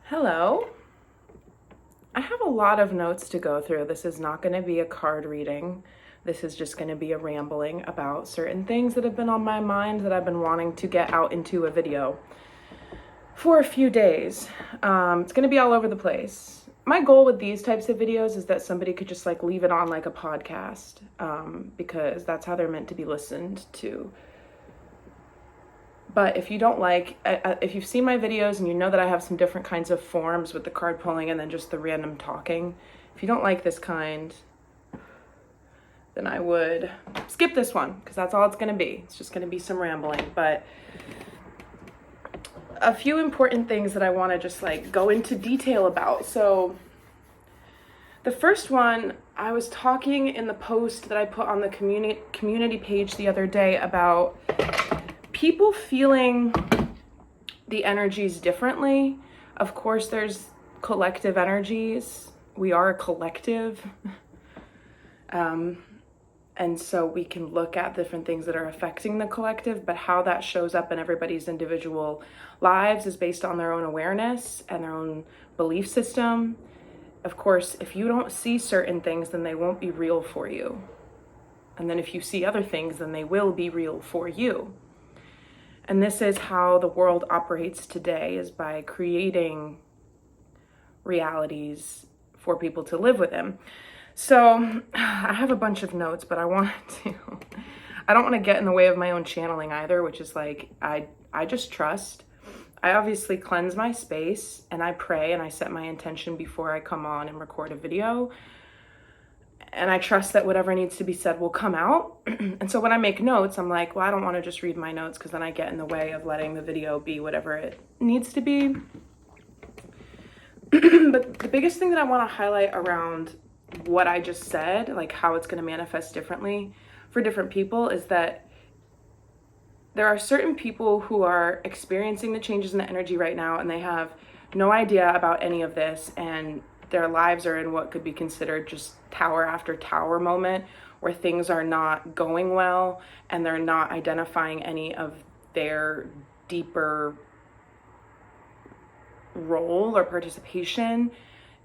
Hello. I have a lot of notes to go through. This is not going to be a card reading. This is just going to be a rambling about certain things that have been on my mind that I've been wanting to get out into a video for a few days. It's going to be all over the place. My goal with these types of videos is that somebody could just like leave it on like a podcast, because that's how they're meant to be listened to. But if you don't like, if you've seen my videos and you know that I have some different kinds of forms with the card pulling and then just the random talking, if you don't like this kind, then I would skip this one because that's all it's going to be. It's just going to be some rambling. But a few important things that I want to just like go into detail about. So the first one, I was talking in the post that I put on the community page the other day about people feeling the energies differently. Of course, there's collective energies. We are a collective. And so we can look at different things that are affecting the collective, but how that shows up in everybody's individual lives is based on their own awareness and their own belief system. Of course, if you don't see certain things, then they won't be real for you. And then if you see other things, then they will be real for you. And this is how the world operates today, is by creating realities for people to live within. So I have a bunch of notes, but I don't want to get in the way of my own channeling either, which is like, I just trust. I obviously cleanse my space and I pray and I set my intention before I come on and record a video. And I trust that whatever needs to be said will come out. And so when I make notes, I'm like, well, I don't want to just read my notes because then I get in the way of letting the video be whatever it needs to be. But the biggest thing that I want to highlight around what I just said, like how it's going to manifest differently for different people, is that there are certain people who are experiencing the changes in the energy right now and they have no idea about any of this, and their lives are in what could be considered just tower after tower moment where things are not going well and they're not identifying any of their deeper role or participation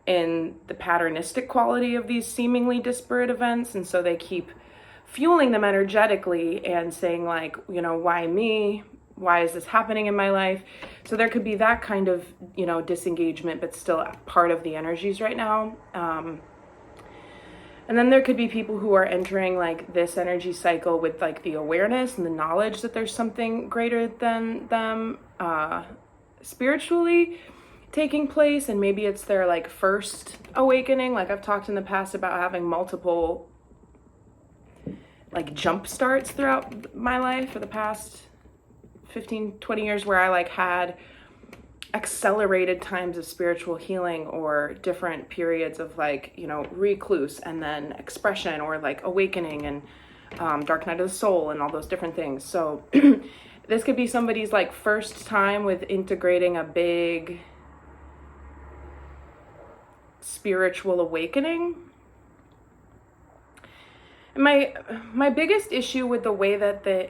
in the patternistic quality of these seemingly disparate events. And so they keep fueling them energetically and saying like, why me? Why is this happening in my life? So there could be that kind of, disengagement, but still part of the energies right now. And then there could be people who are entering like this energy cycle with like the awareness and the knowledge that there's something greater than them spiritually taking place. And maybe it's their like first awakening. Like I've talked in the past about having multiple like jump starts throughout my life for the past 15, 20 years where I like had accelerated times of spiritual healing or different periods of like, recluse and then expression or like awakening and dark night of the soul and all those different things. So this could be somebody's like first time with integrating a big spiritual awakening. And my biggest issue with the way that the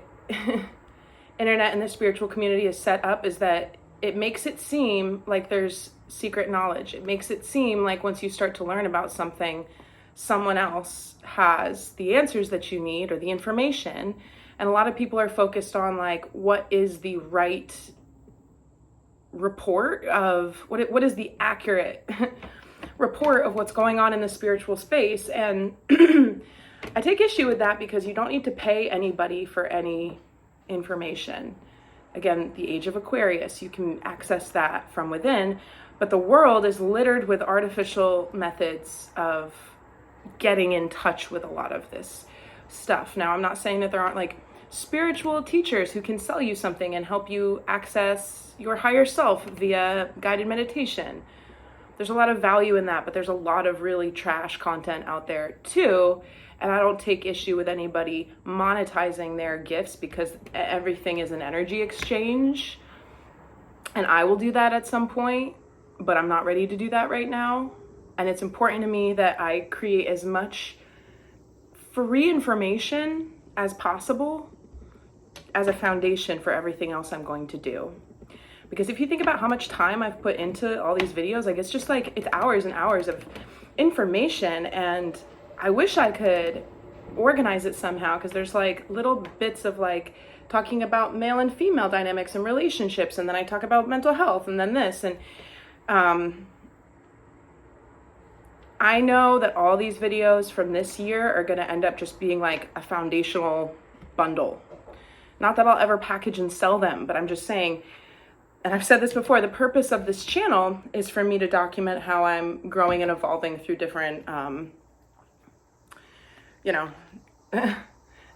internet and the spiritual community is set up is that it makes it seem like there's secret knowledge. It makes it seem like once you start to learn about something, someone else has the answers that you need or the information. And a lot of people are focused on like, what is the right report of, what is the accurate report of what's going on in the spiritual space. And I take issue with that because you don't need to pay anybody for any information. Again, the age of Aquarius, you can access that from within, but the world is littered with artificial methods of getting in touch with a lot of this stuff. Now, I'm not saying that there aren't like spiritual teachers who can sell you something and help you access your higher self via guided meditation. There's a lot of value in that, but there's a lot of really trash content out there too. And I don't take issue with anybody monetizing their gifts because everything is an energy exchange. And I will do that at some point, but I'm not ready to do that right now. And it's important to me that I create as much free information as possible as a foundation for everything else I'm going to do. Because if you think about how much time I've put into all these videos, like, it's just like, it's hours and hours of information, and I wish I could organize it somehow, because there's like little bits of like talking about male and female dynamics and relationships, and then I talk about mental health, and then this, and I know that all these videos from this year are going to end up just being like a foundational bundle. Not that I'll ever package and sell them, but I'm just saying, and I've said this before, the purpose of this channel is for me to document how I'm growing and evolving through different,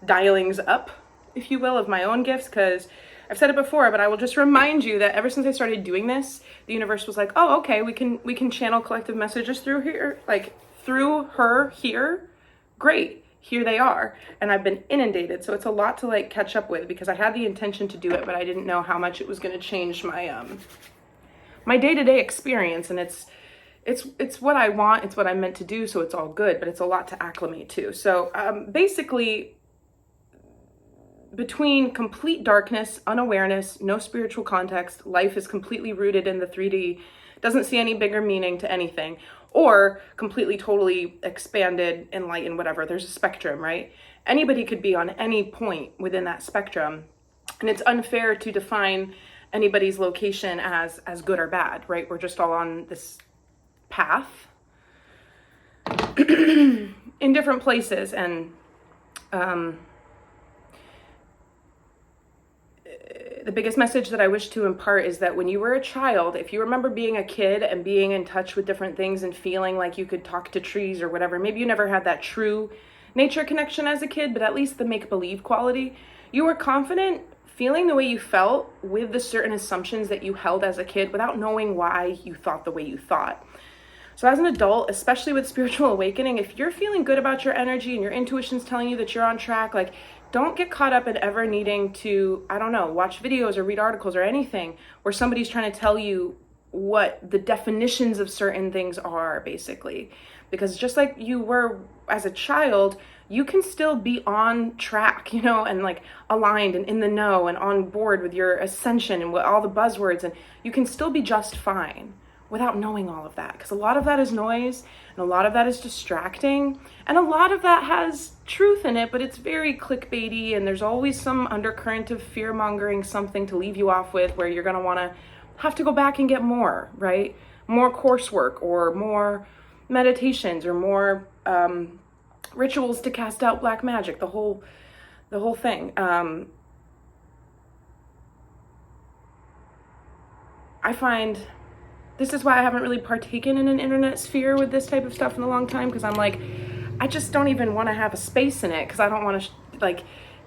dialings up, if you will, of my own gifts, because I've said it before, but I will just remind you that ever since I started doing this, the universe was like, oh, okay, we can channel collective messages through here, like through her here. Great, here they are. And I've been inundated, so it's a lot to like catch up with, because I had the intention to do it, but I didn't know how much it was going to change my my day-to-day experience. And it's what I want, it's what I'm meant to do, so it's all good, but it's a lot to acclimate to. So basically, between complete darkness, unawareness, no spiritual context, life is completely rooted in the 3D, doesn't see any bigger meaning to anything, or completely, totally expanded, enlightened, whatever. There's a spectrum, right? Anybody could be on any point within that spectrum, and it's unfair to define anybody's location as good or bad, right? We're just all on this path in different places, and the biggest message that I wish to impart is that when you were a child, if you remember being a kid and being in touch with different things and feeling like you could talk to trees or whatever, maybe you never had that true nature connection as a kid, but at least the make-believe quality, you were confident feeling the way you felt with the certain assumptions that you held as a kid without knowing why you thought the way you thought. So as an adult, especially with spiritual awakening, if you're feeling good about your energy and your intuition's telling you that you're on track, like, don't get caught up in ever needing to, I don't know, watch videos or read articles or anything where somebody's trying to tell you what the definitions of certain things are, basically. Because just like you were as a child, you can still be on track, and like aligned and in the know and on board with your ascension and with all the buzzwords, and you can still be just fine without knowing all of that, because a lot of that is noise and a lot of that is distracting, and a lot of that has truth in it, but it's very clickbaity, and there's always some undercurrent of fear-mongering, something to leave you off with, where you're going to want to have to go back and get more, right? More coursework, or more meditations, or more rituals to cast out black magic, the whole thing. I find this is why I haven't really partaken in an internet sphere with this type of stuff in a long time, because I'm like, I just don't even want to have a space in it, because I don't want to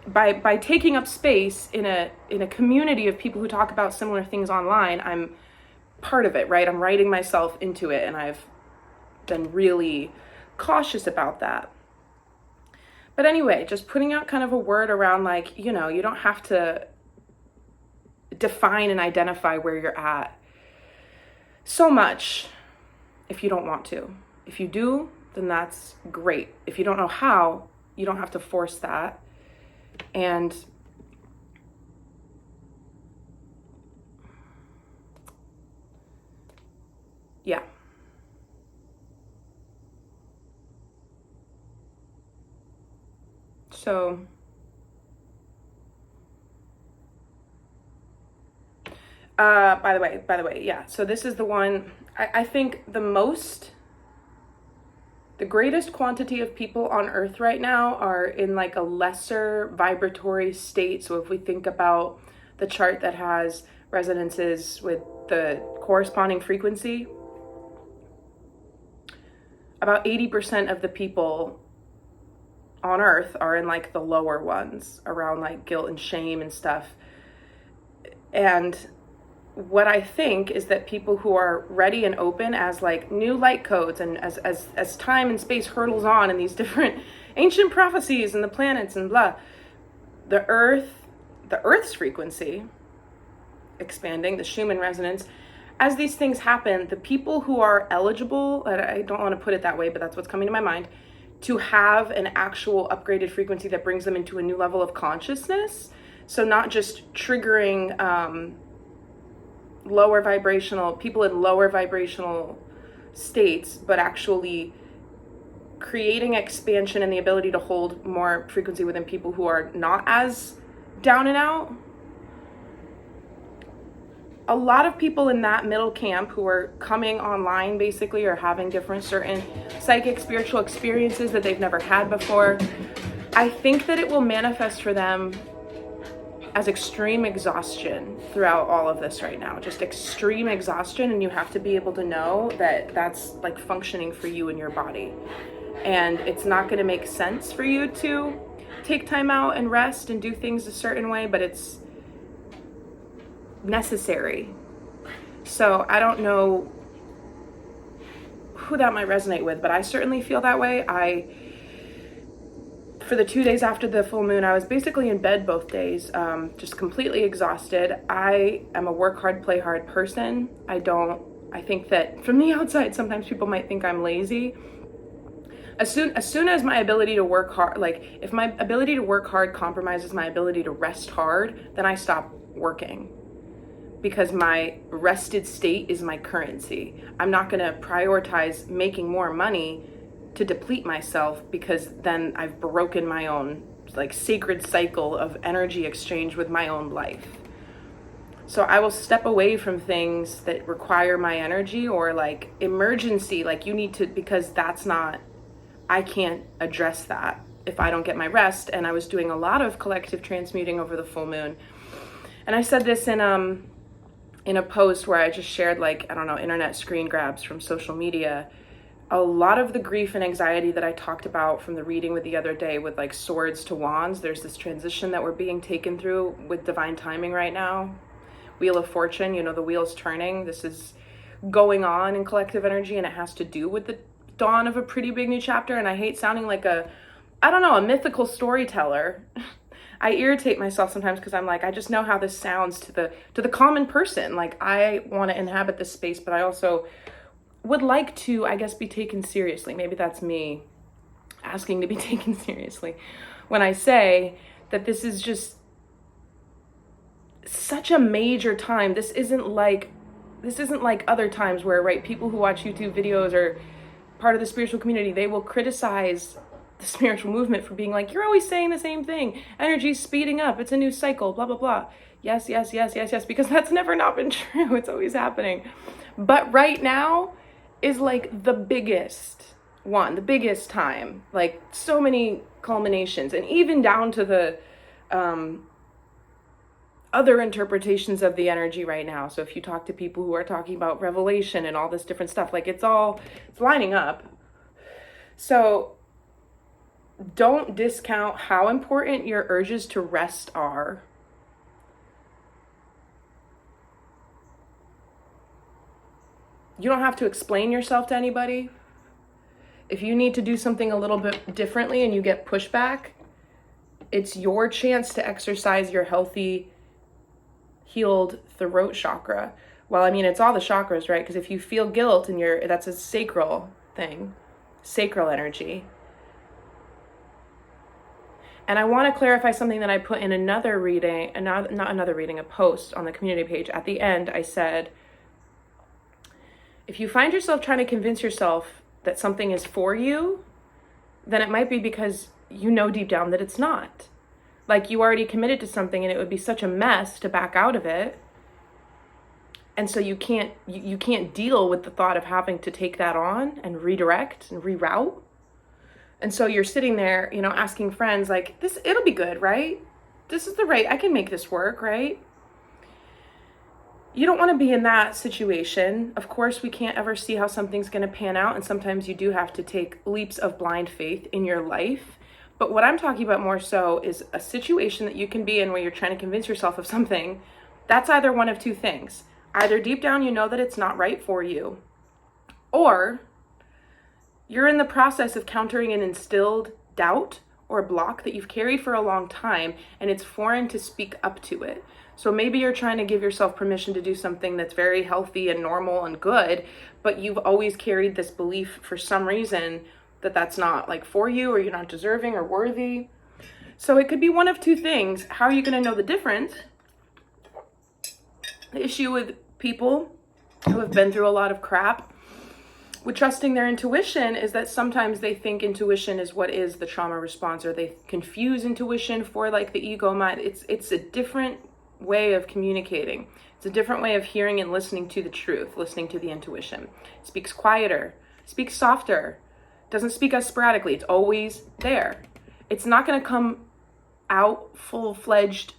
by taking up space in a community of people who talk about similar things online, I'm part of it, right? I'm writing myself into it, and I've been really cautious about that. But anyway, just putting out kind of a word around, like, you don't have to define and identify where you're at so much if you don't want to. If you do, then that's great. If you don't know how, you don't have to force that. And yeah. So by the way, yeah. So this is the one, I think the greatest quantity of people on Earth right now are in like a lesser vibratory state. So if we think about the chart that has resonances with the corresponding frequency, about 80% of the people on Earth are in like the lower ones, around like guilt and shame and stuff. And what I think is that people who are ready and open as like new light codes, and as time and space hurtles on, and these different ancient prophecies and the planets and blah, the Earth's frequency expanding, the Schumann resonance, as these things happen, the people who are eligible, I don't want to put it that way, but that's what's coming to my mind, to have an actual upgraded frequency that brings them into a new level of consciousness. So not just triggering lower vibrational, people in lower vibrational states, but actually creating expansion and the ability to hold more frequency within people who are not as down and out. A lot of people in that middle camp who are coming online basically are having different certain psychic spiritual experiences that they've never had before. I think that it will manifest for them as extreme exhaustion throughout all of this right now, just extreme exhaustion, and you have to be able to know that that's like functioning for you in your body. And it's not going to make sense for you to take time out and rest and do things a certain way, but it's necessary. So I don't know who that might resonate with, but I certainly feel that way. For the 2 days after the full moon, I was basically in bed both days, just completely exhausted. I am a work hard, play hard person. I think that from the outside, sometimes people might think I'm lazy. As soon as my ability to work hard, like if my ability to work hard compromises my ability to rest hard, then I stop working, because my rested state is my currency. I'm not going to prioritize making more money to deplete myself, because then I've broken my own like sacred cycle of energy exchange with my own life. So I will step away from things that require my energy, or like emergency, like you need to, because I can't address that if I don't get my rest. And I was doing a lot of collective transmuting over the full moon. And I said this in a post where I just shared, like, I don't know, internet screen grabs from social media. A lot of the grief and anxiety that I talked about from the reading with the other day with like swords to wands, there's this transition that we're being taken through with divine timing right now. Wheel of Fortune, the wheel's turning. This is going on in collective energy, and it has to do with the dawn of a pretty big new chapter. And I hate sounding like a mythical storyteller. I irritate myself sometimes because I'm like, I just know how this sounds to the common person. Like, I want to inhabit this space, but I also would like to, I guess, be taken seriously. Maybe that's me asking to be taken seriously when I say that this is just such a major time. This isn't like other times where, right, people who watch YouTube videos or part of the spiritual community, they will criticize the spiritual movement for being like, you're always saying the same thing. Energy's speeding up. It's a new cycle, blah, blah, blah. Yes, because that's never not been true. It's always happening. But right now is like the biggest time, like so many culminations, and even down to the other interpretations of the energy right now. So if you talk to people who are talking about revelation and all this different stuff, like it's lining up. So don't discount how important your urges to rest are. You don't have to explain yourself to anybody. If you need to do something a little bit differently and you get pushback, it's your chance to exercise your healthy, healed throat chakra. Well, I mean, it's all the chakras, right? Because if you feel guilt and that's a sacral thing, sacral energy. And I want to clarify something that I put in another reading, a post on the community page. At the end, I said, if you find yourself trying to convince yourself that something is for you, then it might be because you know deep down that it's not. Like, you already committed to something and it would be such a mess to back out of it. And so you can't deal with the thought of having to take that on and redirect and reroute. And so you're sitting there, asking friends like, it'll be good, right? This is I can make this work, right? You don't want to be in that situation. Of course, we can't ever see how something's going to pan out. And sometimes you do have to take leaps of blind faith in your life. But what I'm talking about more so is a situation that you can be in where you're trying to convince yourself of something. That's either one of two things. Either deep down you know that it's not right for you, or you're in the process of countering an instilled doubt or block that you've carried for a long time, and it's foreign to speak up to it. So maybe you're trying to give yourself permission to do something that's very healthy and normal and good, but you've always carried this belief for some reason that that's not like for you, or you're not deserving or worthy. So it could be one of two things. How are you going to know the difference? The issue with people who have been through a lot of crap with trusting their intuition is that sometimes they think intuition is what is the trauma response, or they confuse intuition for like the ego mind. It's a different way of communicating. It's a different way of hearing and listening to the truth, listening to the intuition. It speaks quieter, speaks softer, doesn't speak as sporadically. It's always there. It's not going to come out full-fledged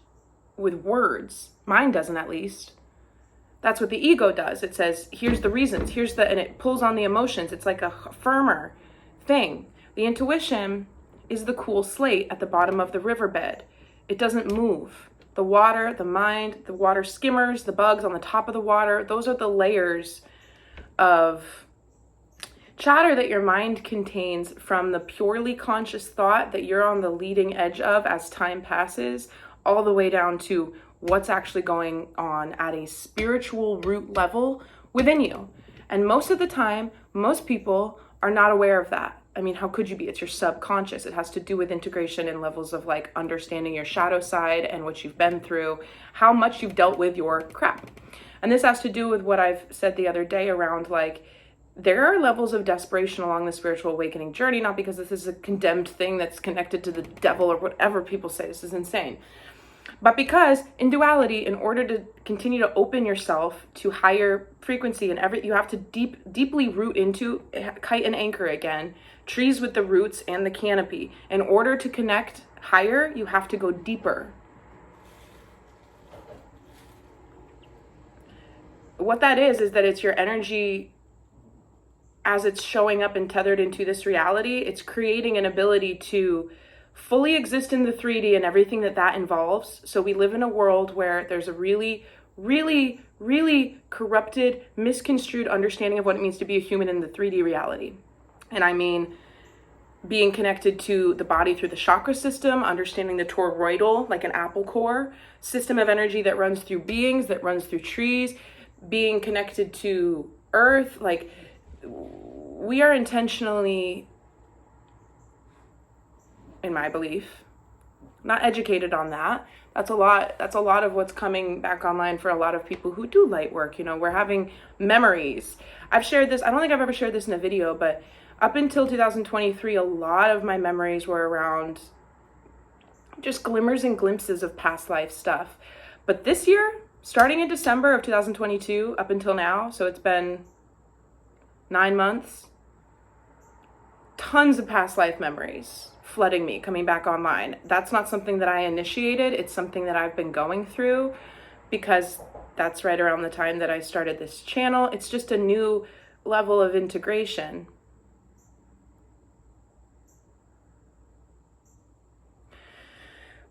with words. Mine doesn't, at least. That's what the ego does. It says, here's the reasons, and it pulls on the emotions. It's like a firmer thing. The intuition is the cool slate at the bottom of the riverbed. It doesn't move. The water, the mind, the water skimmers, the bugs on the top of the water, those are the layers of chatter that your mind contains, from the purely conscious thought that you're on the leading edge of as time passes, all the way down to what's actually going on at a spiritual root level within you. And most of the time, most people are not aware of that. I mean, how could you be? It's your subconscious. It has to do with integration and levels of like understanding your shadow side and what you've been through, how much you've dealt with your crap. And this has to do with what I've said the other day around like, there are levels of desperation along the spiritual awakening journey, not because this is a condemned thing that's connected to the devil or whatever people say. This is insane. But because in duality, in order to continue to open yourself to higher frequency and you have to deeply root into, kite and anchor again, trees with the roots and the canopy. In order to connect higher, you have to go deeper. What that is that it's your energy as it's showing up and tethered into this reality. It's creating an ability to fully exist in the 3D and everything that involves. So we live in a world where there's a really, really, really corrupted, misconstrued understanding of what it means to be a human in the 3D reality. And I mean, being connected to the body through the chakra system, understanding the toroidal, like an apple core, system of energy that runs through beings, that runs through trees, being connected to earth. Like, we are intentionally, in my belief, not educated on that. That's a lot of what's coming back online for a lot of people who do light work. You know, we're having memories. I've shared this, I don't think I've ever shared this in a video, but up until 2023, a lot of my memories were around just glimmers and glimpses of past life stuff. But this year, starting in December of 2022 up until now, so it's been 9 months, tons of past life memories flooding me, coming back online. That's not something that I initiated. It's something that I've been going through because that's right around the time that I started this channel. It's just a new level of integration.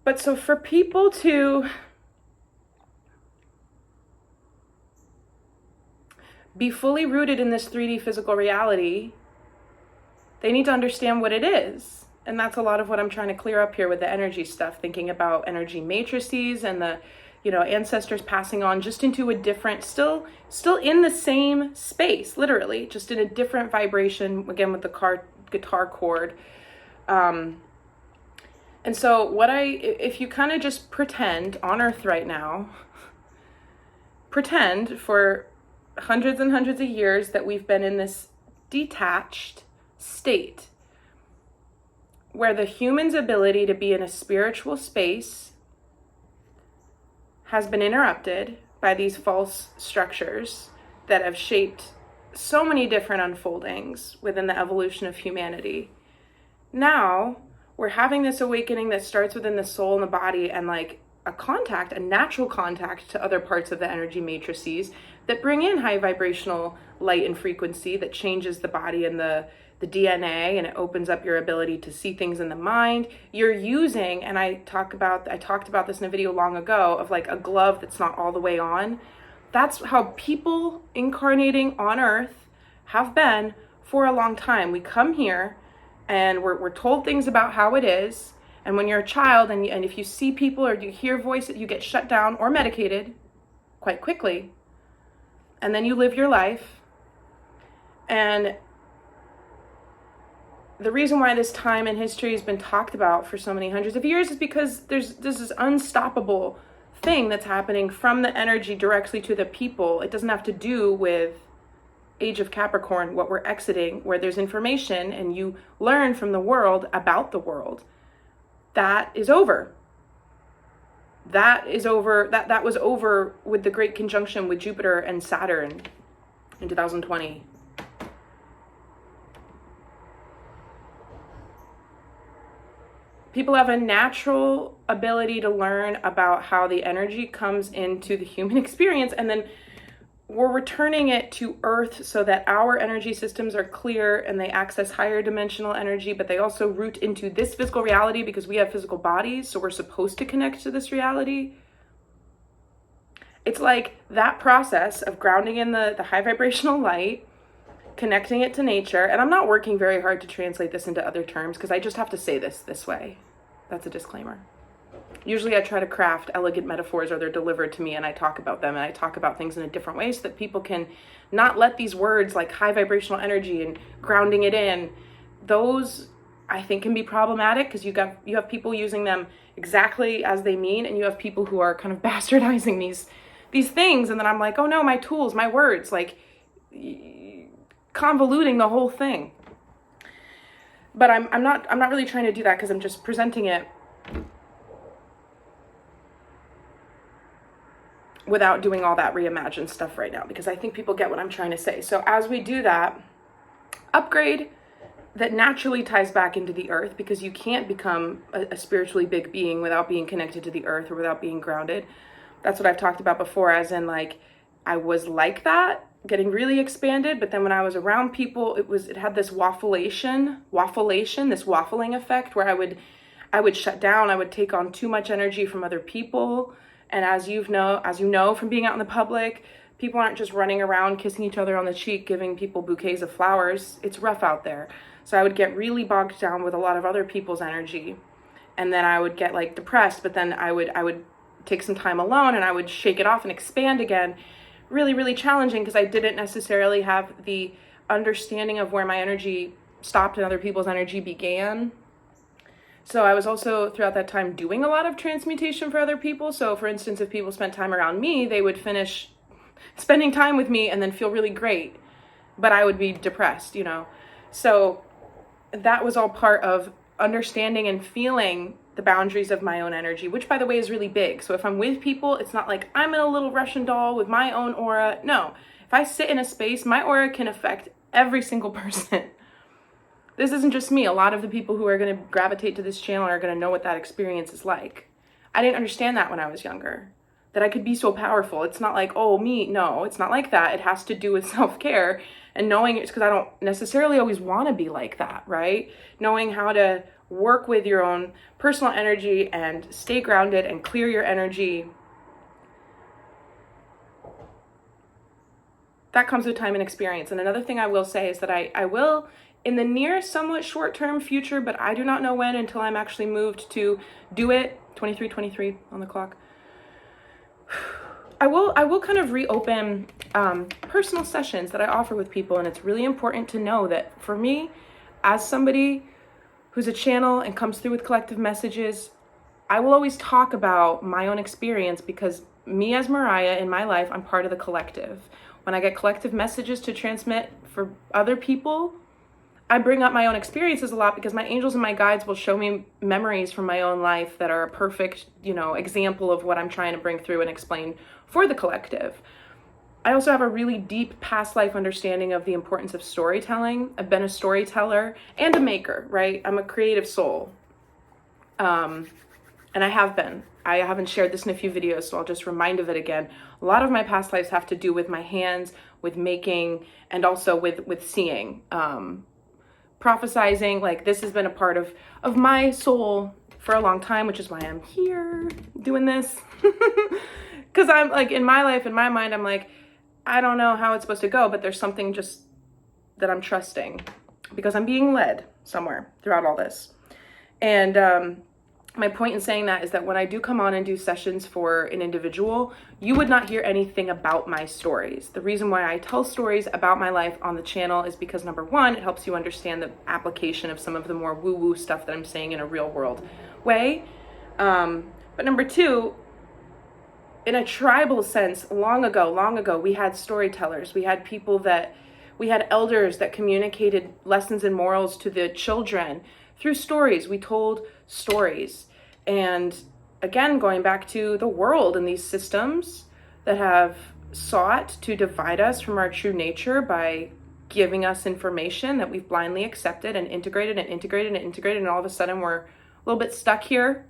But so for people to be fully rooted in this 3D physical reality, they need to understand what it is. And that's a lot of what I'm trying to clear up here with the energy stuff, thinking about energy matrices and the, you know, ancestors passing on just into a different, still in the same space, literally, just in a different vibration, again, with the guitar chord. And so if you kind of just pretend on Earth right now, pretend for hundreds and hundreds of years that we've been in this detached state where the human's ability to be in a spiritual space has been interrupted by these false structures that have shaped so many different unfoldings within the evolution of humanity. Now we're having this awakening that starts within the soul and the body, and like a natural contact to other parts of the energy matrices that bring in high vibrational light and frequency that changes the body and the DNA, and it opens up your ability to see things in the mind. You're using, and I talked about this in a video long ago, of like a glove that's not all the way on. That's how people incarnating on Earth have been for a long time. We come here and we're told things about how it is. And when you're a child and if you see people or you hear voices, you get shut down or medicated quite quickly. And then you live your life. And the reason why this time in history has been talked about for so many hundreds of years is because there's this unstoppable thing that's happening from the energy directly to the people. It doesn't have to do with Age of Capricorn, what we're exiting, where there's information and you learn from the world about the world. That is over. That is over. That was over with the great conjunction with Jupiter and Saturn in 2020. People have a natural ability to learn about how the energy comes into the human experience, and then we're returning it to Earth so that our energy systems are clear and they access higher dimensional energy, but they also root into this physical reality because we have physical bodies, so we're supposed to connect to this reality. It's like that process of grounding in the high vibrational light, connecting it to nature, and I'm not working very hard to translate this into other terms because I just have to say this way. That's a disclaimer. Usually I try to craft elegant metaphors, or they're delivered to me and I talk about them, and I talk about things in a different way so that people can not let these words like high vibrational energy and grounding it in, those I think can be problematic because you have people using them exactly as they mean, and you have people who are kind of bastardizing these things, and then I'm like, oh no, my tools, my words, like convoluting the whole thing. But I'm not really trying to do that because I'm just presenting it without doing all that reimagined stuff right now, because I think people get what I'm trying to say. So as we do that upgrade that naturally ties back into the earth, because you can't become a spiritually big being without being connected to the earth or without being grounded. That's what I've talked about before, as in like I was like that, getting really expanded, but then when I was around people, it had this waffling effect where I would shut down, I would take on too much energy from other people. And as you know from being out in the public, people aren't just running around kissing each other on the cheek, giving people bouquets of flowers. It's rough out there. So I would get really bogged down with a lot of other people's energy. And then I would get like depressed, but then I would take some time alone and I would shake it off and expand again. Really, really challenging because I didn't necessarily have the understanding of where my energy stopped and other people's energy began. So I was also throughout that time doing a lot of transmutation for other people. So for instance, if people spent time around me, they would finish spending time with me and then feel really great, but I would be depressed, you know? So that was all part of understanding and feeling the boundaries of my own energy, which by the way is really big. So if I'm with people, it's not like I'm in a little Russian doll with my own aura. No, if I sit in a space, my aura can affect every single person. This isn't just me. A lot of the people who are going to gravitate to this channel are going to know what that experience is like. I didn't understand that when I was younger, that I could be so powerful. It's not like, oh, me. No, it's not like that. It has to do with self-care and knowing it's because I don't necessarily always want to be like that, right? Knowing how to work with your own personal energy and stay grounded and clear your energy. That comes with time and experience. And another thing I will say is that I will, in the near, somewhat short-term future, but I do not know when until I'm actually moved to do it, 23 on the clock, I will kind of reopen personal sessions that I offer with people. And it's really important to know that for me, as somebody who's a channel and comes through with collective messages, I will always talk about my own experience because me as Mariah in my life, I'm part of the collective. When I get collective messages to transmit for other people, I bring up my own experiences a lot because my angels and my guides will show me memories from my own life that are a perfect, example of what I'm trying to bring through and explain for the collective. I also have a really deep past life understanding of the importance of storytelling. I've been a storyteller and a maker, right? I'm a creative soul. And I have been. I haven't shared this in a few videos, so I'll just remind of it again. A lot of my past lives have to do with my hands, with making, and also with seeing. Prophesizing, like this has been a part of my soul for a long time, which is why I'm here doing this. Because I'm like, in my life, in my mind, I'm like, I don't know how it's supposed to go, but there's something just that I'm trusting because I'm being led somewhere throughout all this. And my point in saying that is that when I do come on and do sessions for an individual, you would not hear anything about my stories. The reason why I tell stories about my life on the channel is because number one, it helps you understand the application of some of the more woo-woo stuff that I'm saying in a real world way. But number two, in a tribal sense, long ago, we had storytellers. We had we had elders that communicated lessons and morals to the children through stories. We told stories. And again, going back to the world and these systems that have sought to divide us from our true nature by giving us information that we've blindly accepted and integrated and integrated and integrated, and all of a sudden we're a little bit stuck here.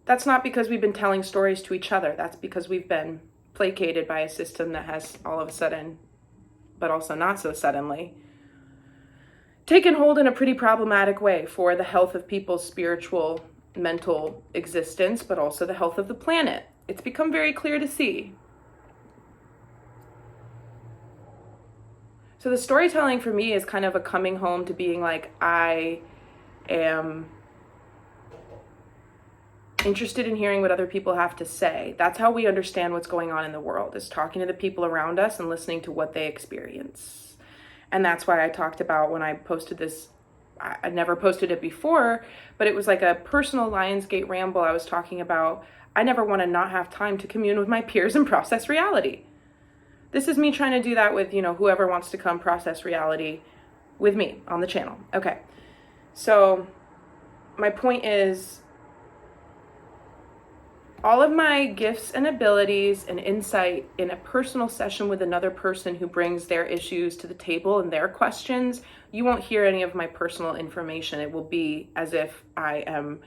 That's not because we've been telling stories to each other. That's because we've been placated by a system that has all of a sudden, but also not so suddenly, taken hold in a pretty problematic way for the health of people's spiritual, mental existence, but also the health of the planet. It's become very clear to see. So the storytelling for me is kind of a coming home to being like, I am interested in hearing what other people have to say. That's how we understand what's going on in the world, is talking to the people around us and listening to what they experience. And that's why I talked about when I posted this, I never posted it before, but it was like a personal Lionsgate ramble. I was talking about, I never want to not have time to commune with my peers and process reality. This is me trying to do that with, whoever wants to come process reality with me on the channel. Okay. So my point is, all of my gifts and abilities and insight in a personal session with another person who brings their issues to the table and their questions, you won't hear any of my personal information. It will be as if I am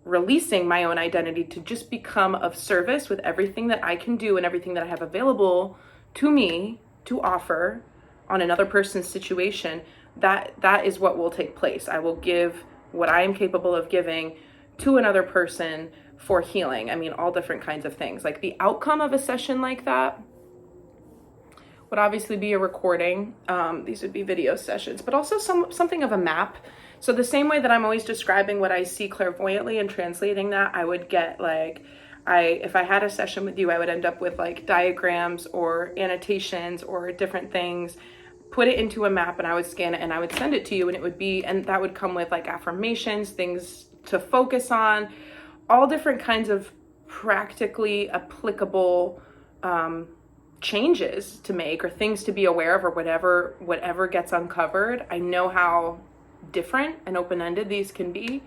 releasing my own identity to just become of service with everything that I can do and everything that I have available to me to offer on another person's situation. That is what will take place. I will give what I am capable of giving to another person for healing. I mean, all different kinds of things. Like the outcome of a session like that would obviously be a recording. These would be video sessions, but also something of a map. So the same way that I'm always describing what I see clairvoyantly and translating that, I would get if I had a session with you, I would end up with like diagrams or annotations or different things, put it into a map, and I would scan it and I would send it to you, and that would come with like affirmations, things to focus on, all different kinds of practically applicable changes to make or things to be aware of, or whatever gets uncovered. I know how different and open-ended these can be.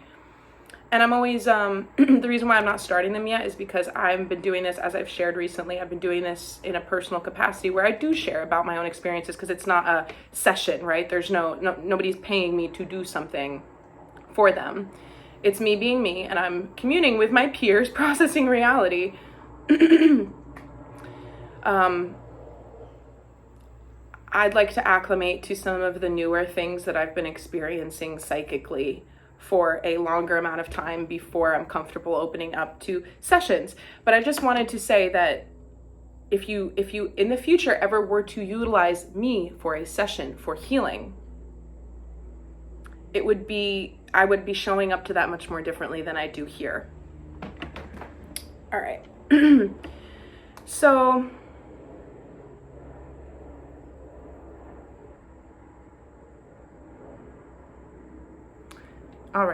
And I'm always, the reason why I'm not starting them yet is because I've been doing this, as I've shared recently, I've been doing this in a personal capacity where I do share about my own experiences, because it's not a session, right? There's nobody's paying me to do something for them. It's me being me, and I'm communing with my peers, processing reality. I'd like to acclimate to some of the newer things that I've been experiencing psychically for a longer amount of time before I'm comfortable opening up to sessions. But I just wanted to say that if you in the future ever were to utilize me for a session for healing, I would be showing up to that much more differently than I do here. All right. So all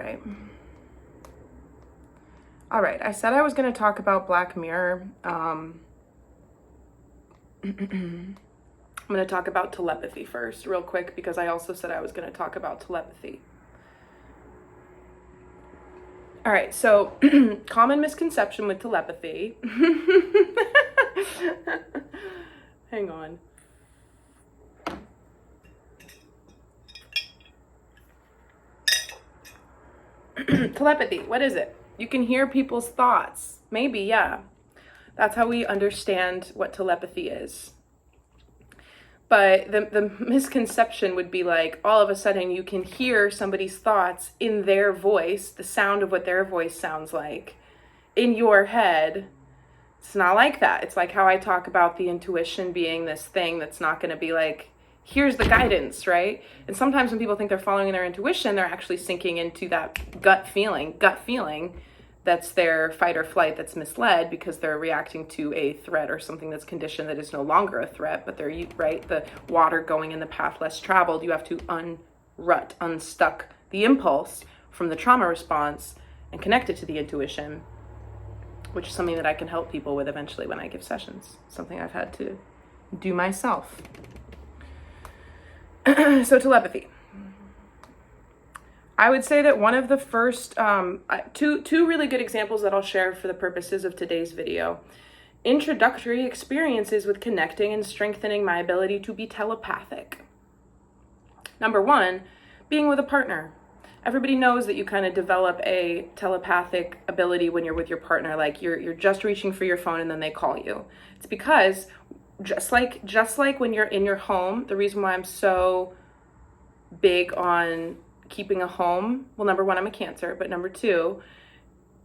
right. I said I was going to talk about Black Mirror. I'm going to talk about telepathy first, real quick, because I also said I was going to talk about telepathy. All right, so common misconception with telepathy. Hang on. Telepathy, what is it? You can hear people's thoughts. Maybe, yeah. That's how we understand what telepathy is. But the misconception would be like, all of a sudden you can hear somebody's thoughts in their voice, the sound of what their voice sounds like in your head. It's not like that. It's like how I talk about the intuition being this thing that's not going to be like, here's the guidance, right? And sometimes when people think they're following their intuition, they're actually sinking into that gut feeling that's their fight or flight that's misled, because they're reacting to a threat or something that's conditioned that is no longer a threat, but they're, right, the water going in the path less traveled. You have to unstuck the impulse from the trauma response and connect it to the intuition, which is something that I can help people with eventually when I give sessions, something I've had to do myself. So telepathy. I would say that one of the first, two really good examples that I'll share for the purposes of today's video. Introductory experiences with connecting and strengthening my ability to be telepathic. Number one, being with a partner. Everybody knows that you kind of develop a telepathic ability when you're with your partner, like you're just reaching for your phone and then they call you. It's because just like when you're in your home, the reason why I'm so big on keeping a home, well, number one, I'm a Cancer, but number two,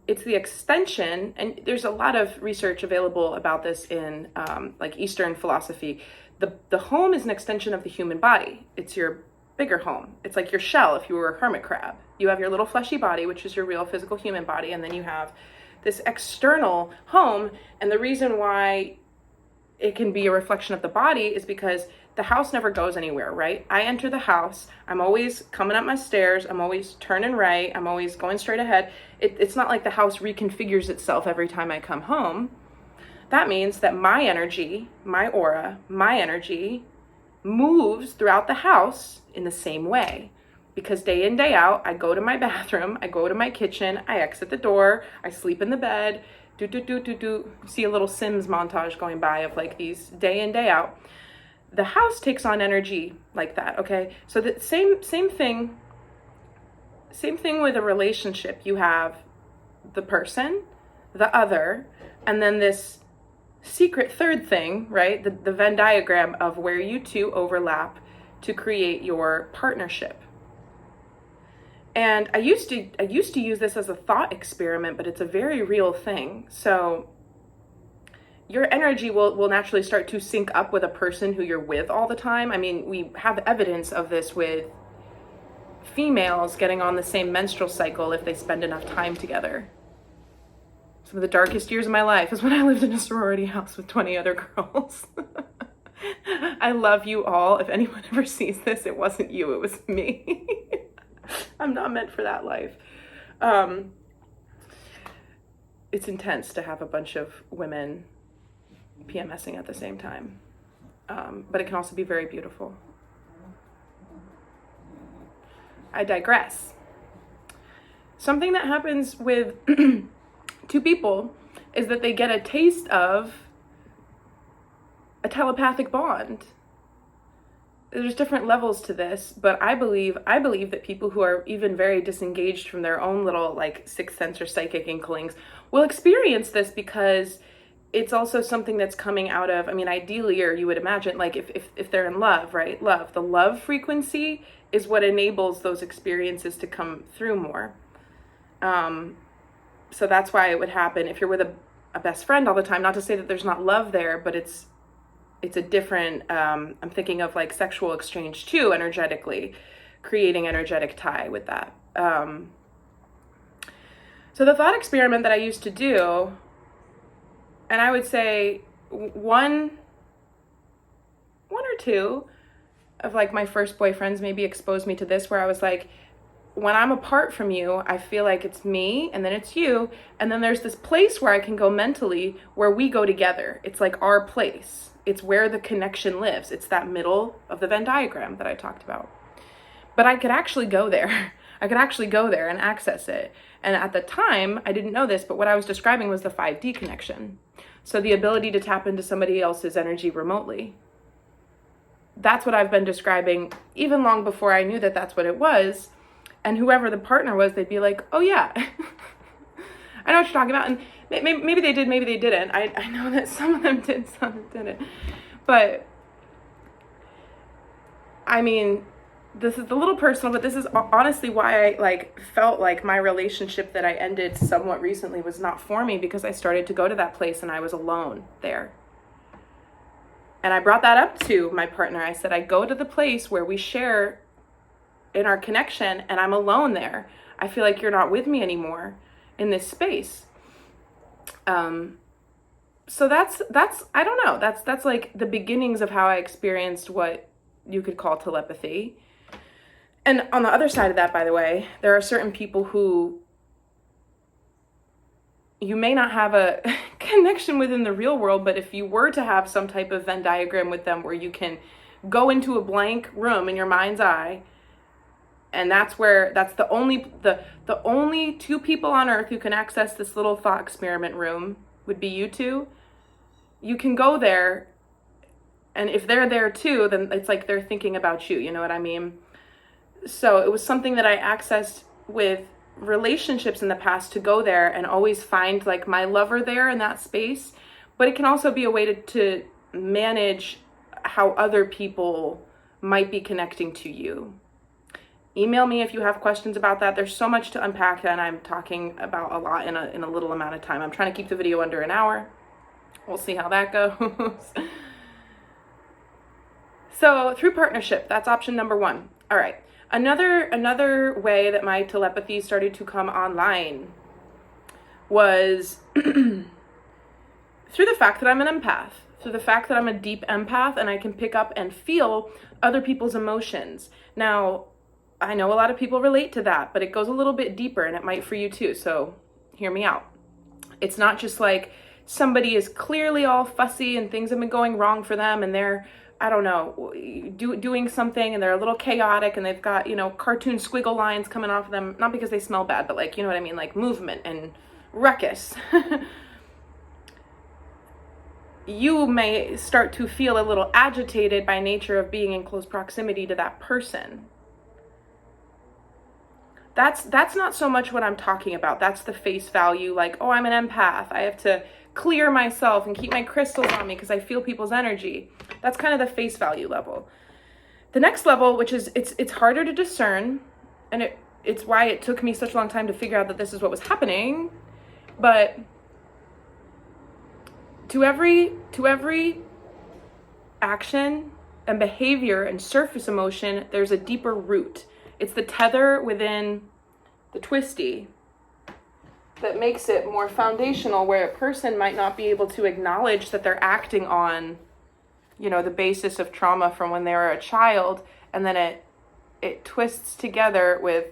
it's the extension, and there's a lot of research available about this in like Eastern philosophy. The home is an extension of the human body. It's your bigger home. It's like your shell if you were a hermit crab. You have your little fleshy body, which is your real physical human body, and then you have this external home. And the reason why it can be a reflection of the body is because the house never goes anywhere, right? I enter the house, I'm always coming up my stairs, I'm always turning right, I'm always going straight ahead. It's not like the house reconfigures itself every time I come home. That means that my energy, my aura, my energy moves throughout the house in the same way. Because day in, day out, I go to my bathroom, I go to my kitchen, I exit the door, I sleep in the bed, see a little Sims montage going by of like these day in, day out. The house takes on energy like that, okay? So the same thing with a relationship. You have the person, the other, and then this secret third thing, right? The Venn diagram of where you two overlap to create your partnership. And I used to use this as a thought experiment, but it's a very real thing. So your energy will naturally start to sync up with a person who you're with all the time. I mean, we have evidence of this with females getting on the same menstrual cycle if they spend enough time together. Some of the darkest years of my life is when I lived in a sorority house with 20 other girls. I love you all. If anyone ever sees this, it wasn't you, it was me. I'm not meant for that life. It's intense to have a bunch of women PMSing at the same time. But it can also be very beautiful. I digress. Something that happens with two people is that they get a taste of a telepathic bond. There's different levels to this, but I believe that people who are even very disengaged from their own little like sixth sense or psychic inklings will experience this because it's also something that's coming out of, I mean, ideally, or you would imagine, like if they're in love, right? Love, the love frequency is what enables those experiences to come through more. So that's why it would happen if you're with a best friend all the time. Not to say that there's not love there, but it's a different, I'm thinking of like sexual exchange too, energetically, creating energetic tie with that. So the thought experiment that I used to do, and I would say one or two of like my first boyfriends maybe exposed me to this, where I was like, when I'm apart from you, I feel like it's me and then it's you. And then there's this place where I can go mentally where we go together. It's like our place. It's where the connection lives. It's that middle of the Venn diagram that I talked about. But I could actually go there. I could actually go there and access it. And at the time, I didn't know this, but what I was describing was the 5D connection. So the ability to tap into somebody else's energy remotely. That's what I've been describing even long before I knew that that's what it was. And whoever the partner was, they'd be like, oh yeah, I know what you're talking about. And maybe they did, maybe they didn't. I know that some of them did, some of them didn't. But I mean, this is a little personal, but this is honestly why I felt like my relationship that I ended somewhat recently was not for me, because I started to go to that place and I was alone there. And I brought that up to my partner. I said, I go to the place where we share in our connection and I'm alone there. I feel like you're not with me anymore in this space. So that's I don't know. That's like the beginnings of how I experienced what you could call telepathy. And on the other side of that, by the way, there are certain people who you may not have a connection within the real world, but if you were to have some type of Venn diagram with them where you can go into a blank room in your mind's eye, and that's the only two people on earth who can access this little thought experiment room would be you two. You can go there, and if they're there too, then it's like they're thinking about you, you know what I mean? So it was something that I accessed with relationships in the past, to go there and always find like my lover there in that space. But it can also be a way to manage how other people might be connecting to you. Email me if you have questions about that. There's so much to unpack, and I'm talking about a lot in a little amount of time. I'm trying to keep the video under an hour. We'll see how that goes. So through partnership, that's option number one. All right. Another way that my telepathy started to come online was through the fact that I'm an empath, through the fact that I'm a deep empath, and I can pick up and feel other people's emotions. Now, I know a lot of people relate to that, but it goes a little bit deeper, and it might for you too. So hear me out. It's not just like somebody is clearly all fussy and things have been going wrong for them, and they're, I don't know, doing something and they're a little chaotic and they've got, cartoon squiggle lines coming off of them, not because they smell bad, but like, you know what I mean? Like movement and ruckus. You may start to feel a little agitated by nature of being in close proximity to that person. That's not so much what I'm talking about. That's the face value, like, oh, I'm an empath, I have to clear myself and keep my crystals on me because I feel people's energy. That's kind of the face value level. The next level, which is it's harder to discern, and it's why it took me such a long time to figure out that this is what was happening. But to every action and behavior and surface emotion, there's a deeper root. It's the tether within the twisty that makes it more foundational, where a person might not be able to acknowledge that they're acting on, the basis of trauma from when they were a child, and then it twists together with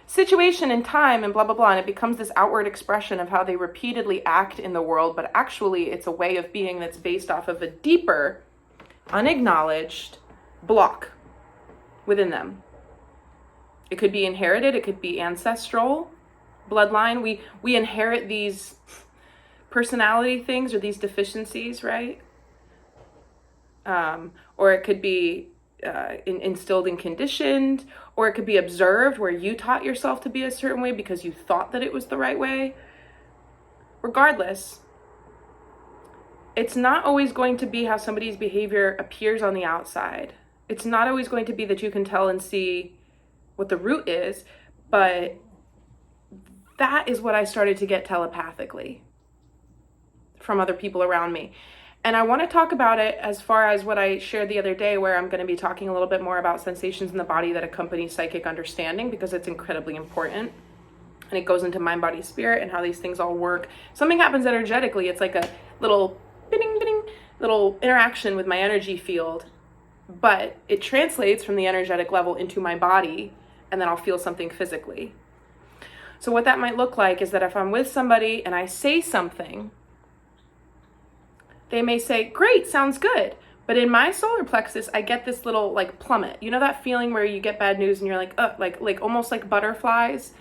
situation and time and blah, blah, blah, and it becomes this outward expression of how they repeatedly act in the world, but actually it's a way of being that's based off of a deeper, unacknowledged block within them. It could be inherited, it could be ancestral, bloodline. We inherit these personality things or these deficiencies, right? Or it could be instilled and conditioned, or it could be observed where you taught yourself to be a certain way because you thought that it was the right way. Regardless, it's not always going to be how somebody's behavior appears on the outside. It's not always going to be that you can tell and see what the root is, but that is what I started to get telepathically from other people around me. And I want to talk about it as far as what I shared the other day, where I'm going to be talking a little bit more about sensations in the body that accompany psychic understanding, because it's incredibly important. And it goes into mind, body, spirit, and how these things all work. Something happens energetically. It's like a little ding, ding, little interaction with my energy field, but it translates from the energetic level into my body, and then I'll feel something physically. So what that might look like is that if I'm with somebody and I say something, they may say, great, sounds good. But in my solar plexus, I get this little like plummet. You know that feeling where you get bad news and you're like, like almost like butterflies,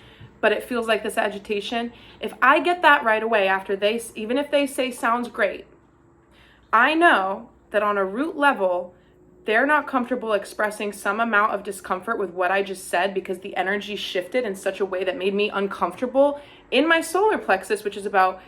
but it feels like this agitation. If I get that right away after even if they say sounds great, I know that on a root level, they're not comfortable expressing some amount of discomfort with what I just said, because the energy shifted in such a way that made me uncomfortable in my solar plexus, which is about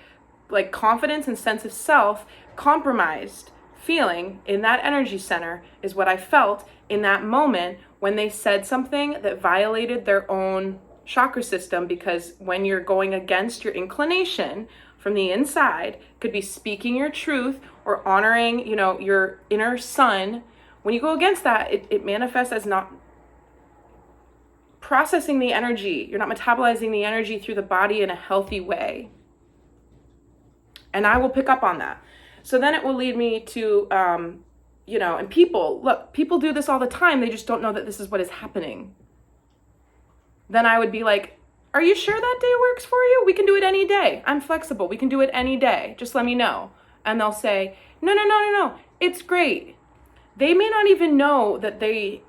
like confidence and sense of self. Compromised feeling in that energy center is what I felt in that moment when they said something that violated their own chakra system, because when you're going against your inclination from the inside, could be speaking your truth or honoring, your inner sun. When you go against that, it manifests as not processing the energy. You're not metabolizing the energy through the body in a healthy way. And I will pick up on that. So then it will lead me to, and people do this all the time. They just don't know that this is what is happening. Then I would be like, Are you sure that day works for you? We can do it any day. I'm flexible. We can do it any day. Just let me know. And they'll say, no. It's great. They may not even know that they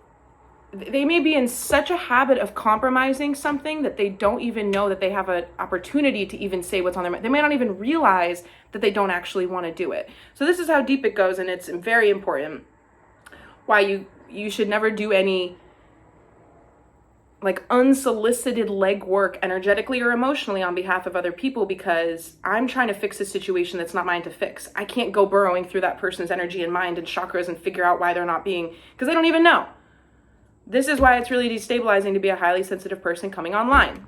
may be in such a habit of compromising something that they don't even know that they have an opportunity to even say what's on their mind. They may not even realize that they don't actually want to do it. So this is how deep it goes, and it's very important why you should never do any like unsolicited legwork energetically or emotionally on behalf of other people, because I'm trying to fix a situation that's not mine to fix. I can't go burrowing through that person's energy and mind and chakras and figure out why they're not being, because they don't even know. This is why it's really destabilizing to be a highly sensitive person coming online.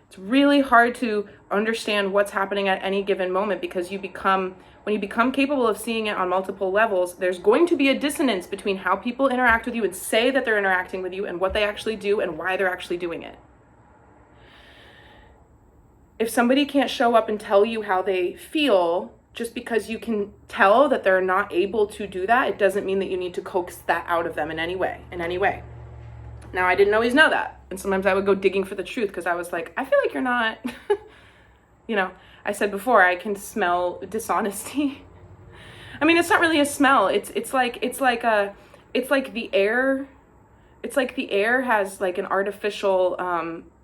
It's really hard to understand what's happening at any given moment, because when you become capable of seeing it on multiple levels, there's going to be a dissonance between how people interact with you and say that they're interacting with you and what they actually do and why they're actually doing it. If somebody can't show up and tell you how they feel, just because you can tell that they're not able to do that, it doesn't mean that you need to coax that out of them in any way. Now, I didn't always know that. And sometimes I would go digging for the truth, because I was like, I feel like you're not, I said before, I can smell dishonesty. I mean, it's not really a smell. It's like the air has like an artificial,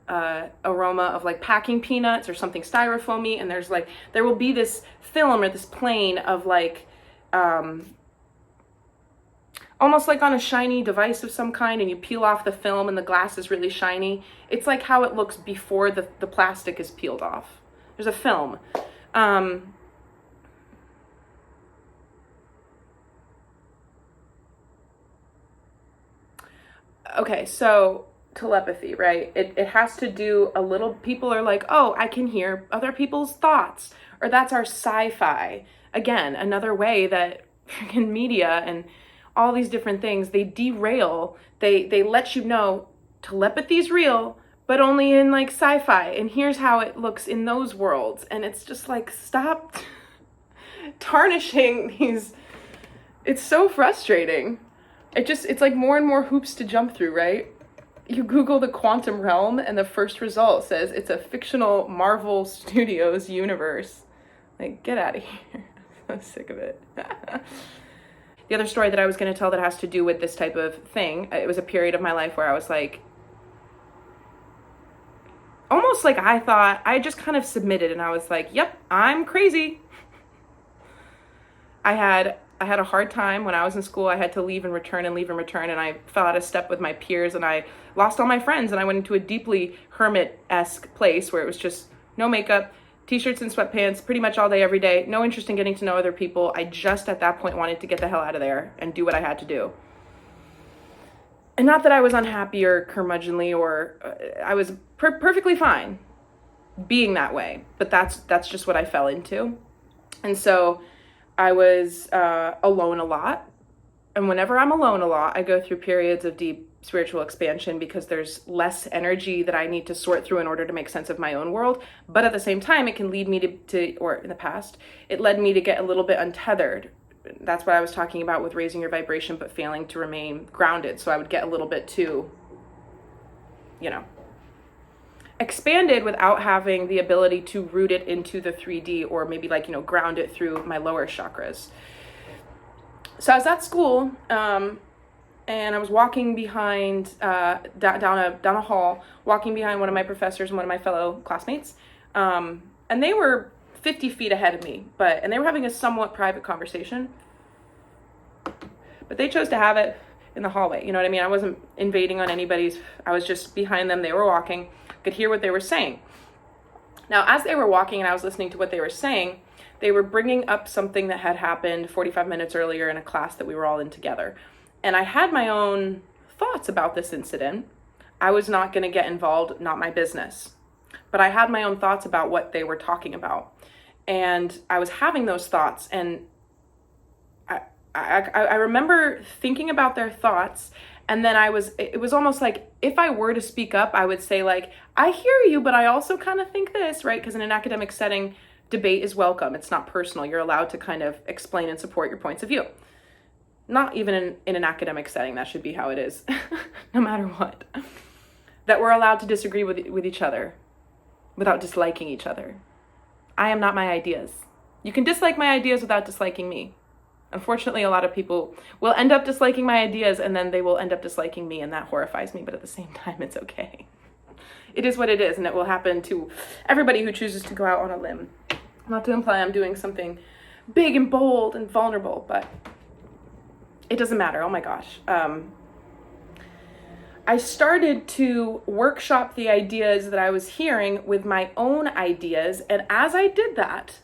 aroma of like packing peanuts or something styrofoamy, and there will be this film or this plane of like almost like on a shiny device of some kind, and you peel off the film and the glass is really shiny. It's like how it looks before the plastic is peeled off. There's a film. Okay, so telepathy, right? It has to do a little, people are like, oh, I can hear other people's thoughts, or that's our sci-fi. Again, another way that freaking media and all these different things, they derail, they let you know telepathy's real, but only in like sci-fi, and here's how it looks in those worlds. And it's just like, stop tarnishing these. It's so frustrating. It's like more and more hoops to jump through, right? You Google the quantum realm and the first result says it's a fictional Marvel Studios universe. Like, get out of here. I'm sick of it. The other story that I was going to tell that has to do with this type of thing, it was a period of my life where I was like, almost like I thought, I just kind of submitted, and I was like, yep, I'm crazy. I had a hard time when I was in school. I had to leave and return, and I fell out of step with my peers, and I lost all my friends, and I went into a deeply hermit-esque place where it was just no makeup, t-shirts and sweatpants, pretty much all day, every day, no interest in getting to know other people. I just at that point wanted to get the hell out of there and do what I had to do. And not that I was unhappy or curmudgeonly, or I was perfectly fine being that way, but that's just what I fell into. And so I was alone a lot. And whenever I'm alone a lot, I go through periods of deep spiritual expansion, because there's less energy that I need to sort through in order to make sense of my own world. But at the same time, it can lead me to, or in the past, it led me to get a little bit untethered. That's what I was talking about with raising your vibration, but failing to remain grounded. So I would get a little bit too, expanded without having the ability to root it into the 3D, or maybe ground it through my lower chakras. So I was at school, and I was walking behind, down a hall, walking behind one of my professors and one of my fellow classmates. And they were 50 feet ahead of me, and they were having a somewhat private conversation, but they chose to have it in the hallway. You know what I mean? I wasn't invading on anybody's, I was just behind them. They were walking, could hear what they were saying. Now, as they were walking and I was listening to what they were saying, they were bringing up something that had happened 45 minutes earlier in a class that we were all in together. And I had my own thoughts about this incident. I was not going to get involved, not my business. But I had my own thoughts about what they were talking about. And I was having those thoughts, and I remember thinking about their thoughts, and then it was almost like if I were to speak up, I would say like, I hear you, but I also kind of think this, right? Because in an academic setting, debate is welcome. It's not personal. You're allowed to kind of explain and support your points of view. Not even in an academic setting. That should be how it is, no matter what. that we're allowed to disagree with each other without disliking each other. I am not my ideas. You can dislike my ideas without disliking me. Unfortunately, a lot of people will end up disliking my ideas and then they will end up disliking me, and that horrifies me, but at the same time, it's okay. It is what it is, and it will happen to everybody who chooses to go out on a limb. Not to imply I'm doing something big and bold and vulnerable, but it doesn't matter. Oh my gosh. I started to workshop the ideas that I was hearing with my own ideas, and as I did that,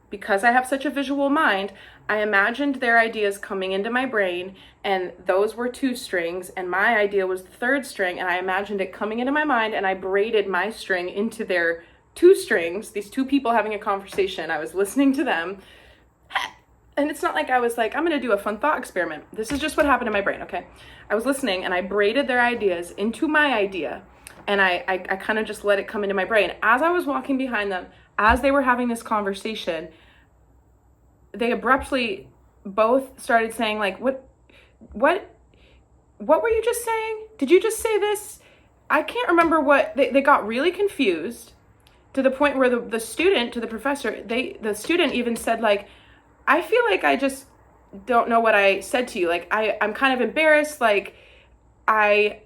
because I have such a visual mind, I imagined their ideas coming into my brain, and those were 2 strings, and my idea was the 3rd string, and I imagined it coming into my mind, and I braided my string into their 2 strings, these 2 people having a conversation. I was listening to them, and it's not like I was like, I'm going to do a fun thought experiment. This is just what happened in my brain, okay? I was listening, and I braided their ideas into my idea, and I kind of just let it come into my brain. As I was walking behind them, as they were having this conversation, they abruptly both started saying, like, what were you just saying? Did you just say this? I can't remember what, they got really confused to the point where the student to the professor, the student even said, like, I feel like I just don't know what I said to you. Like, I'm kind of embarrassed. Like, the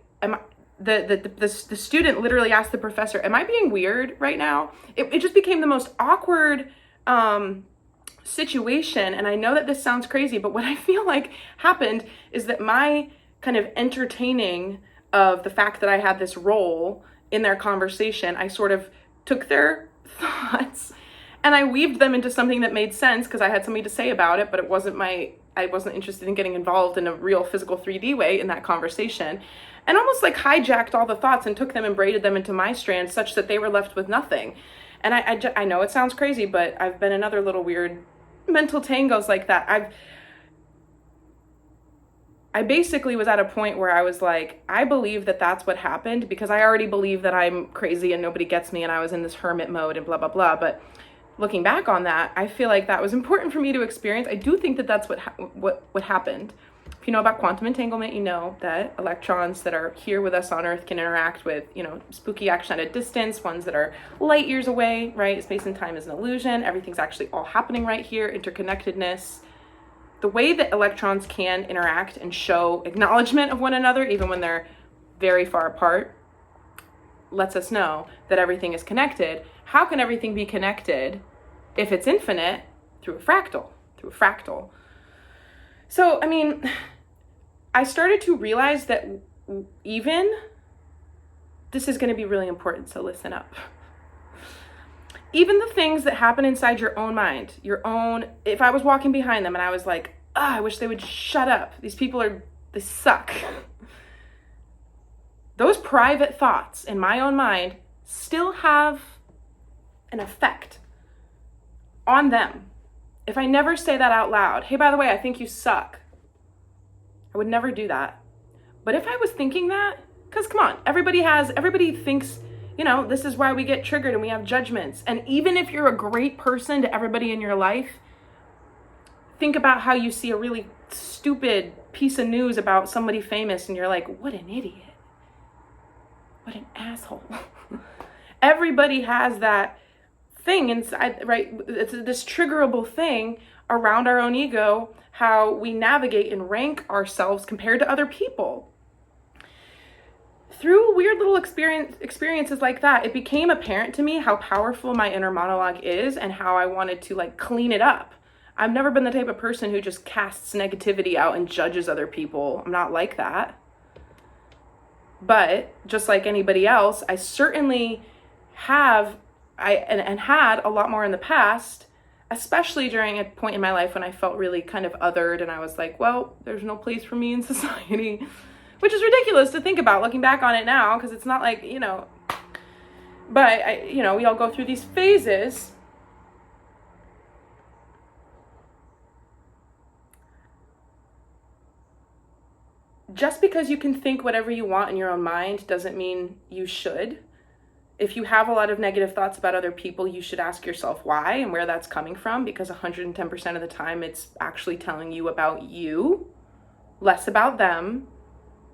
student literally asked the professor, am I being weird right now? It just became the most awkward, situation. And I know that this sounds crazy, but what I feel like happened is that my kind of entertaining of the fact that I had this role in their conversation, I sort of took their thoughts and I weaved them into something that made sense because I had something to say about it, but I wasn't interested in getting involved in a real physical 3D way in that conversation, and almost like hijacked all the thoughts and took them and braided them into my strands such that they were left with nothing. And I know it sounds crazy, but I've been in other little weird mental tangos like that. I basically was at a point where I was like, I believe that that's what happened because I already believe that I'm crazy and nobody gets me and I was in this hermit mode and blah, blah, blah. But looking back on that, I feel like that was important for me to experience. I do think that that's what happened. If you know about quantum entanglement, you know that electrons that are here with us on Earth can interact with, spooky action at a distance, ones that are light years away, right? Space and time is an illusion. Everything's actually all happening right here, interconnectedness. The way that electrons can interact and show acknowledgement of one another, even when they're very far apart, lets us know that everything is connected. How can everything be connected if it's infinite? Through a fractal. So, I started to realize that this is going to be really important, so listen up. Even the things that happen inside your own mind, if I was walking behind them and I was like, I wish they would shut up. These people they suck. Those private thoughts in my own mind still have an effect on them. If I never say that out loud, hey, by the way, I think you suck. I would never do that. But if I was thinking that, because come on, everybody thinks, this is why we get triggered and we have judgments. And even if you're a great person to everybody in your life, think about how you see a really stupid piece of news about somebody famous and you're like, what an idiot. What an asshole. Everybody has that thing inside, right? It's this triggerable thing around our own ego, how we navigate and rank ourselves compared to other people. Through weird little experiences like that, it became apparent to me how powerful my inner monologue is and how I wanted to clean it up. I've never been the type of person who just casts negativity out and judges other people. I'm not like that. But just like anybody else, I certainly have and had a lot more in the past, especially during a point in my life when I felt really kind of othered and I was like, well, there's no place for me in society, which is ridiculous to think about looking back on it now, because it's not like, but we all go through these phases. Just because you can think whatever you want in your own mind doesn't mean you should. If you have a lot of negative thoughts about other people, you should ask yourself why and where that's coming from, because 110% of the time it's actually telling you about you, less about them.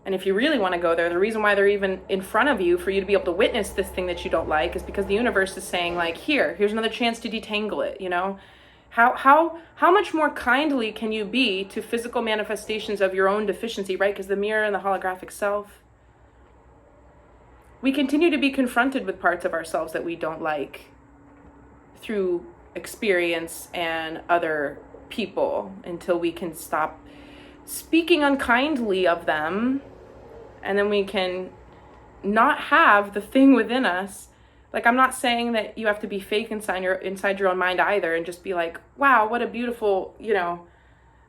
And if you really want to go there, the reason why they're even in front of you for you to be able to witness this thing that you don't like is because the universe is saying, like, here's another chance to detangle it, you know? How much more kindly can you be to physical manifestations of your own deficiency, right? Because the mirror and the holographic self, we continue to be confronted with parts of ourselves that we don't like through experience and other people until we can stop speaking unkindly of them, and then we can not have the thing within us. Like, I'm not saying that you have to be fake inside your own mind either and just be like, wow, what a beautiful, you know.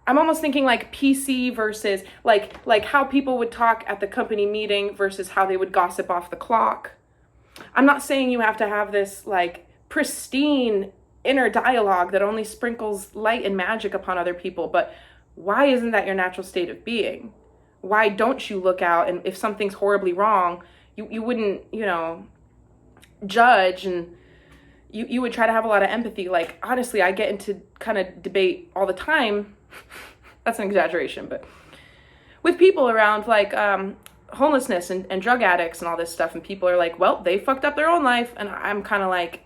I'm almost thinking like PC versus like how people would talk at the company meeting versus how they would gossip off the clock. I'm not saying you have to have this like pristine inner dialogue that only sprinkles light and magic upon other people, but why isn't that your natural state of being? Why don't you look out, and if something's horribly wrong, you wouldn't, you know, judge, and you would try to have a lot of empathy. Like, honestly, I get into kind of debate all the time. That's an exaggeration, but with people around like homelessness and drug addicts and all this stuff, and people are like, well, they fucked up their own life, and I'm kind of like,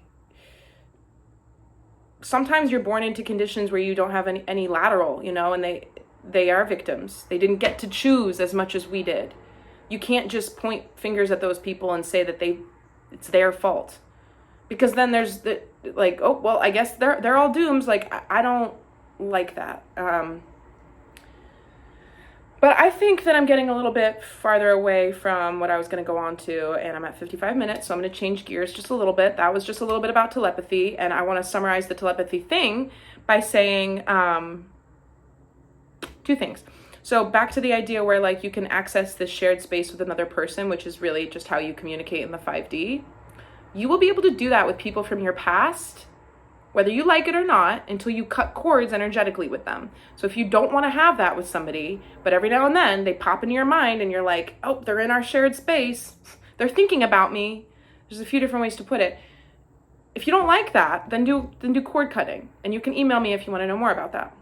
sometimes you're born into conditions where you don't have any lateral, you know, and they are victims. They didn't get to choose as much as we did. You can't just point fingers at those people and say that it's their fault, because then there's the like, oh well, I guess they're all dooms. Like, I don't like that. But I think that I'm getting a little bit farther away from what I was going to go on to, and I'm at 55 minutes, so I'm going to change gears just a little bit. That was just a little bit about telepathy, and I want to summarize the telepathy thing by saying two things. So back to the idea where like you can access this shared space with another person, which is really just how you communicate in the 5D. You will be able to do that with people from your past, whether you like it or not, until you cut cords energetically with them. So if you don't want to have that with somebody, but every now and then they pop into your mind and you're like, oh, they're in our shared space, they're thinking about me. There's a few different ways to put it. If you don't like that, then do cord cutting. And you can email me if you want to know more about that.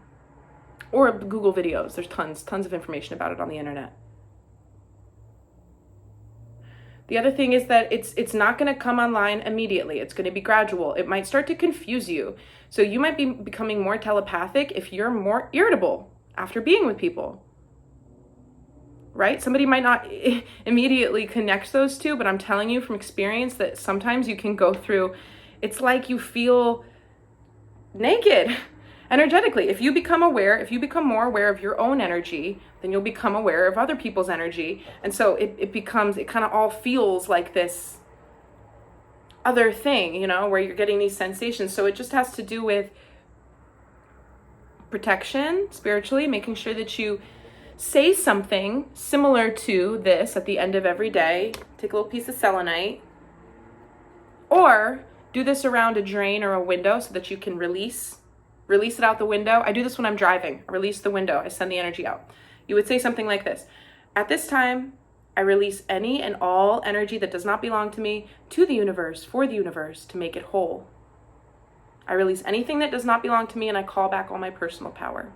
Or Google videos. There's tons of information about it on the internet. The other thing is that it's not going to come online immediately. It's going to be gradual. It might start to confuse you. So you might be becoming more telepathic if you're more irritable after being with people. Right? Somebody might not immediately connect those two, but I'm telling you from experience that sometimes you can go through, it's like you feel naked energetically. If you become more aware of your own energy, then you'll become aware of other people's energy. And so it kind of all feels like this other thing, you know, where you're getting these sensations. So it just has to do with protection spiritually, making sure that you say something similar to this at the end of every day. Take a little piece of selenite, or do this around a drain or a window so that you can release it out the window. I do this when I'm driving. I release the window. I send the energy out. You would say something like this: at this time, I release any and all energy that does not belong to me to the universe, for the universe, to make it whole. I release anything that does not belong to me, and I call back all my personal power.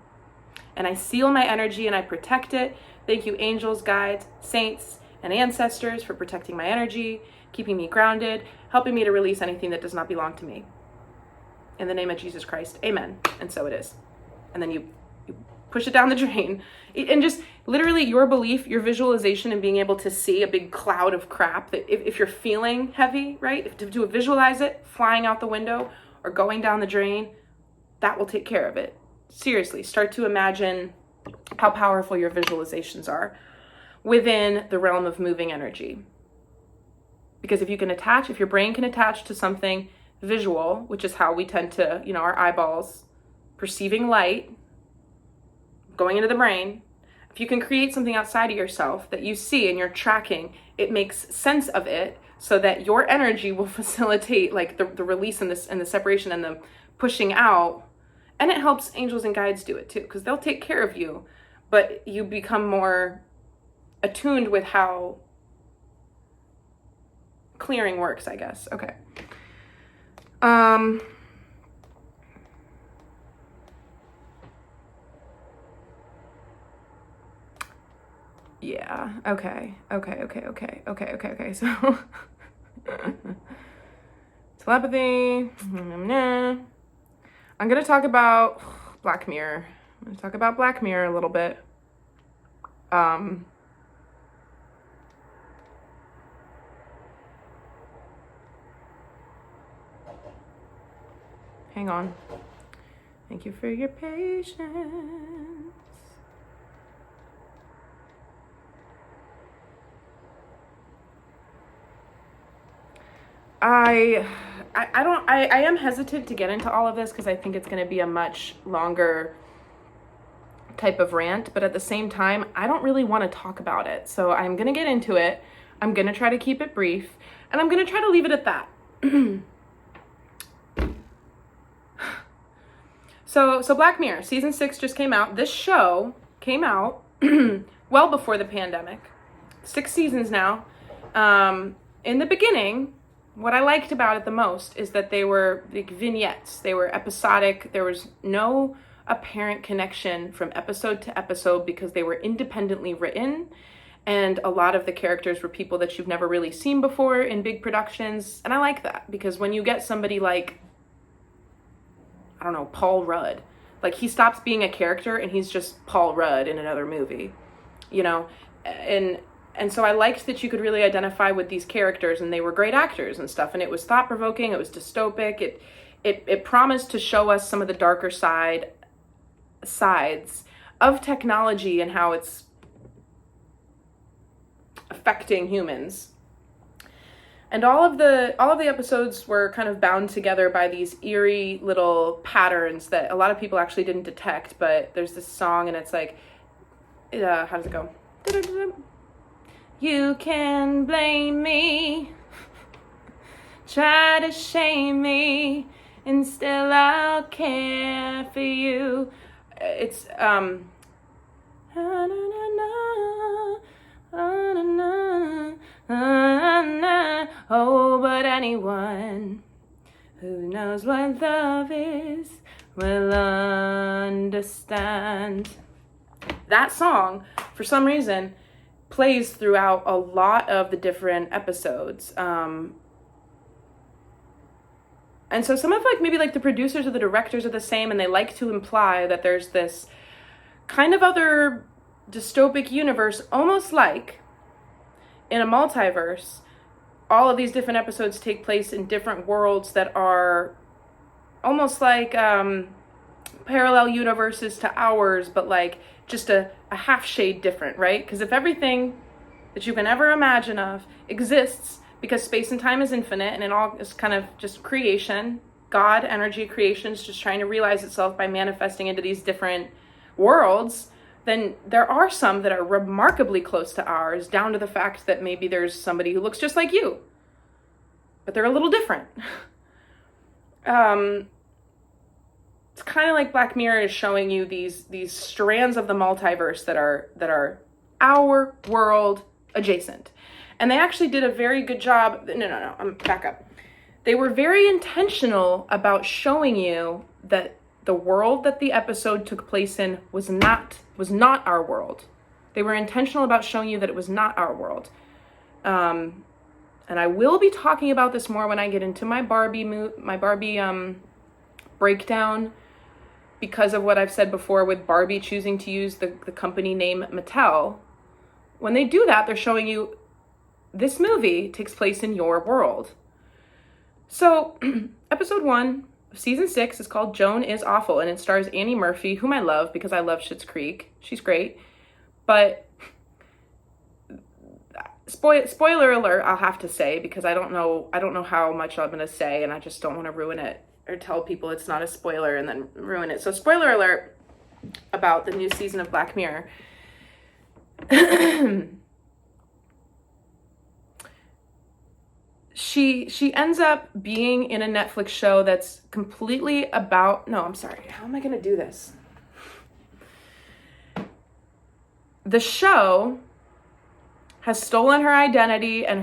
And I seal my energy and I protect it. Thank you, angels, guides, saints, and ancestors for protecting my energy, keeping me grounded, helping me to release anything that does not belong to me. In the name of Jesus Christ, amen. And so it is. And then you push it down the drain. And just literally your belief, your visualization, and being able to see a big cloud of crap, that if you're feeling heavy, right, if to visualize it flying out the window or going down the drain, that will take care of it. Seriously, start to imagine how powerful your visualizations are within the realm of moving energy. Because if your brain can attach to something visual, which is how we tend to, our eyeballs perceiving light going into the brain, if you can create something outside of yourself that you see and you're tracking, it makes sense of it so that your energy will facilitate like the release and the separation and the pushing out. And it helps angels and guides do it too, because they'll take care of you, but you become more attuned with how clearing works, I guess. Okay. Yeah. Okay. So telepathy. I'm gonna talk about Black Mirror. I'm gonna talk about Black Mirror a little bit. Hang on. Thank you for your patience. I am hesitant to get into all of this because I think it's going to be a much longer type of rant, but at the same time, I don't really want to talk about it. So I'm going to get into it. I'm going to try to keep it brief, and I'm going to try to leave it at that. So Black Mirror, season 6 just came out. This show came out well before the pandemic. 6 seasons now. In the beginning, what I liked about it the most is that they were like vignettes. They were episodic. There was no apparent connection from episode to episode because they were independently written. And a lot of the characters were people that you've never really seen before in big productions. And I like that because when you get somebody like, I don't know, Paul Rudd, like he stops being a character and he's just Paul Rudd in another movie, you know? And so I liked that you could really identify with these characters, and they were great actors and stuff. And it was thought-provoking. It was dystopic. It promised to show us some of the darker sides of technology and how it's affecting humans. And all of the episodes were kind of bound together by these eerie little patterns that a lot of people actually didn't detect. But there's this song, and it's like, how does it go? You can blame me, try to shame me, and still I'll care for you. It's oh, but anyone who knows what love is will understand. That song, for some reason, plays throughout a lot of the different episodes. And so some of maybe the producers or the directors are the same, and they like to imply that there's this kind of other dystopic universe, almost like in a multiverse. All of these different episodes take place in different worlds that are almost like parallel universes to ours, but just a half shade different, right? Because if everything that you can ever imagine of exists, because space and time is infinite and it all is kind of just creation, God, energy, creation is just trying to realize itself by manifesting into these different worlds, then there are some that are remarkably close to ours, down to the fact that maybe there's somebody who looks just like you, but they're a little different. It's kind of like Black Mirror is showing you these strands of the multiverse that are our world adjacent. And they actually did a very good job. No, I'm back up. They were very intentional about showing you that the world that the episode took place in was not our world. They were intentional about showing you that it was not our world. And I will be talking about this more when I get into my Barbie breakdown, because of what I've said before with Barbie choosing to use the company name Mattel. When they do that, they're showing you this movie takes place in your world. So episode 1 of season 6 is called Joan is Awful, and it stars Annie Murphy, whom I love because I love Schitt's Creek. She's great. But spoiler alert, I'll have to say, because I don't know how much I'm going to say, and I just don't want to ruin it or tell people it's not a spoiler and then ruin it. So spoiler alert about the new season of Black Mirror. She ends up being in a Netflix show that's completely about, no, I'm sorry. How am I going to do this? The show has stolen her identity and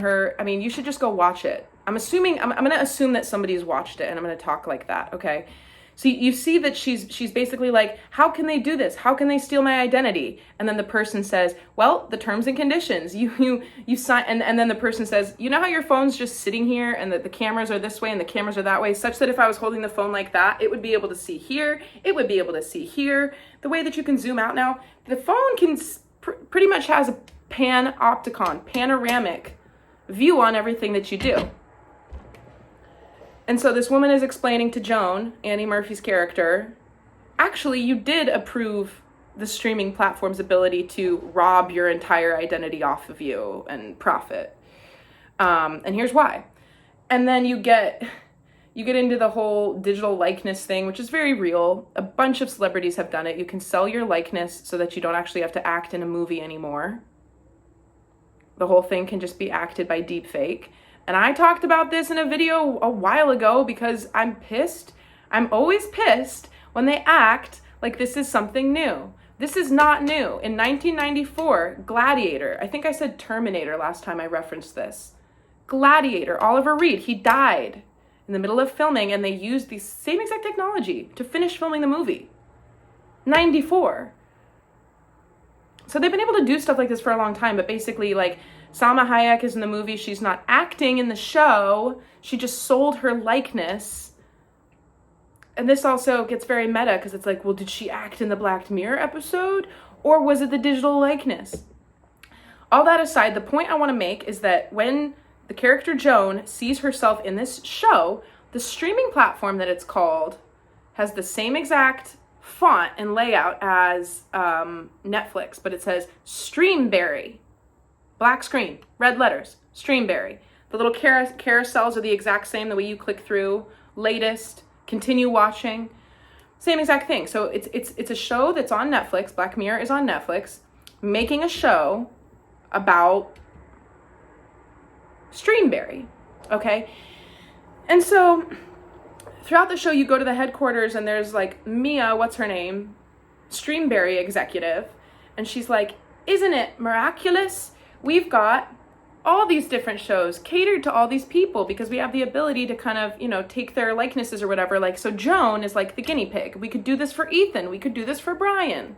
you should just go watch it. I'm going to assume that somebody's watched it, and I'm going to talk like that, okay? So you see that she's basically like, how can they do this? How can they steal my identity? And then the person says, well, the terms and conditions. You sign, and then the person says, you know how your phone's just sitting here and that the cameras are this way and the cameras are that way, such that if I was holding the phone like that, it would be able to see here, it would be able to see here. The way that you can zoom out now, the phone can pretty much has a panoramic view on everything that you do. And so this woman is explaining to Joan, Annie Murphy's character, actually, you did approve the streaming platform's ability to rob your entire identity off of you and profit. And here's why. And then you get into the whole digital likeness thing, which is very real. A bunch of celebrities have done it. You can sell your likeness so that you don't actually have to act in a movie anymore. The whole thing can just be acted by deepfake. And I talked about this in a video a while ago because I'm pissed. I'm always pissed when they act like this is something new. This is not new. In 1994, Gladiator, I think I said Terminator last time I referenced this. Gladiator, Oliver Reed, he died in the middle of filming and they used the same exact technology to finish filming the movie. 94. So they've been able to do stuff like this for a long time, but basically like Salma Hayek is in the movie. She's not acting in the show. She just sold her likeness. And this also gets very meta because it's like, well, did she act in the Black Mirror episode or was it the digital likeness? All that aside, the point I want to make is that when the character Joan sees herself in this show, the streaming platform that it's called has the same exact font and layout as Netflix, but it says Streamberry. Black screen, red letters, Streamberry. The little carousels are the exact same, the way you click through, latest, continue watching, same exact thing. So it's a show that's on Netflix. Black Mirror is on Netflix, making a show about Streamberry, okay? And so throughout the show, you go to the headquarters and there's like Mia, what's her name? Streamberry executive. And she's like, isn't it miraculous? We've got all these different shows catered to all these people because we have the ability to kind of, take their likenesses or whatever. Like, so Joan is like the guinea pig. We could do this for Ethan. We could do this for Brian.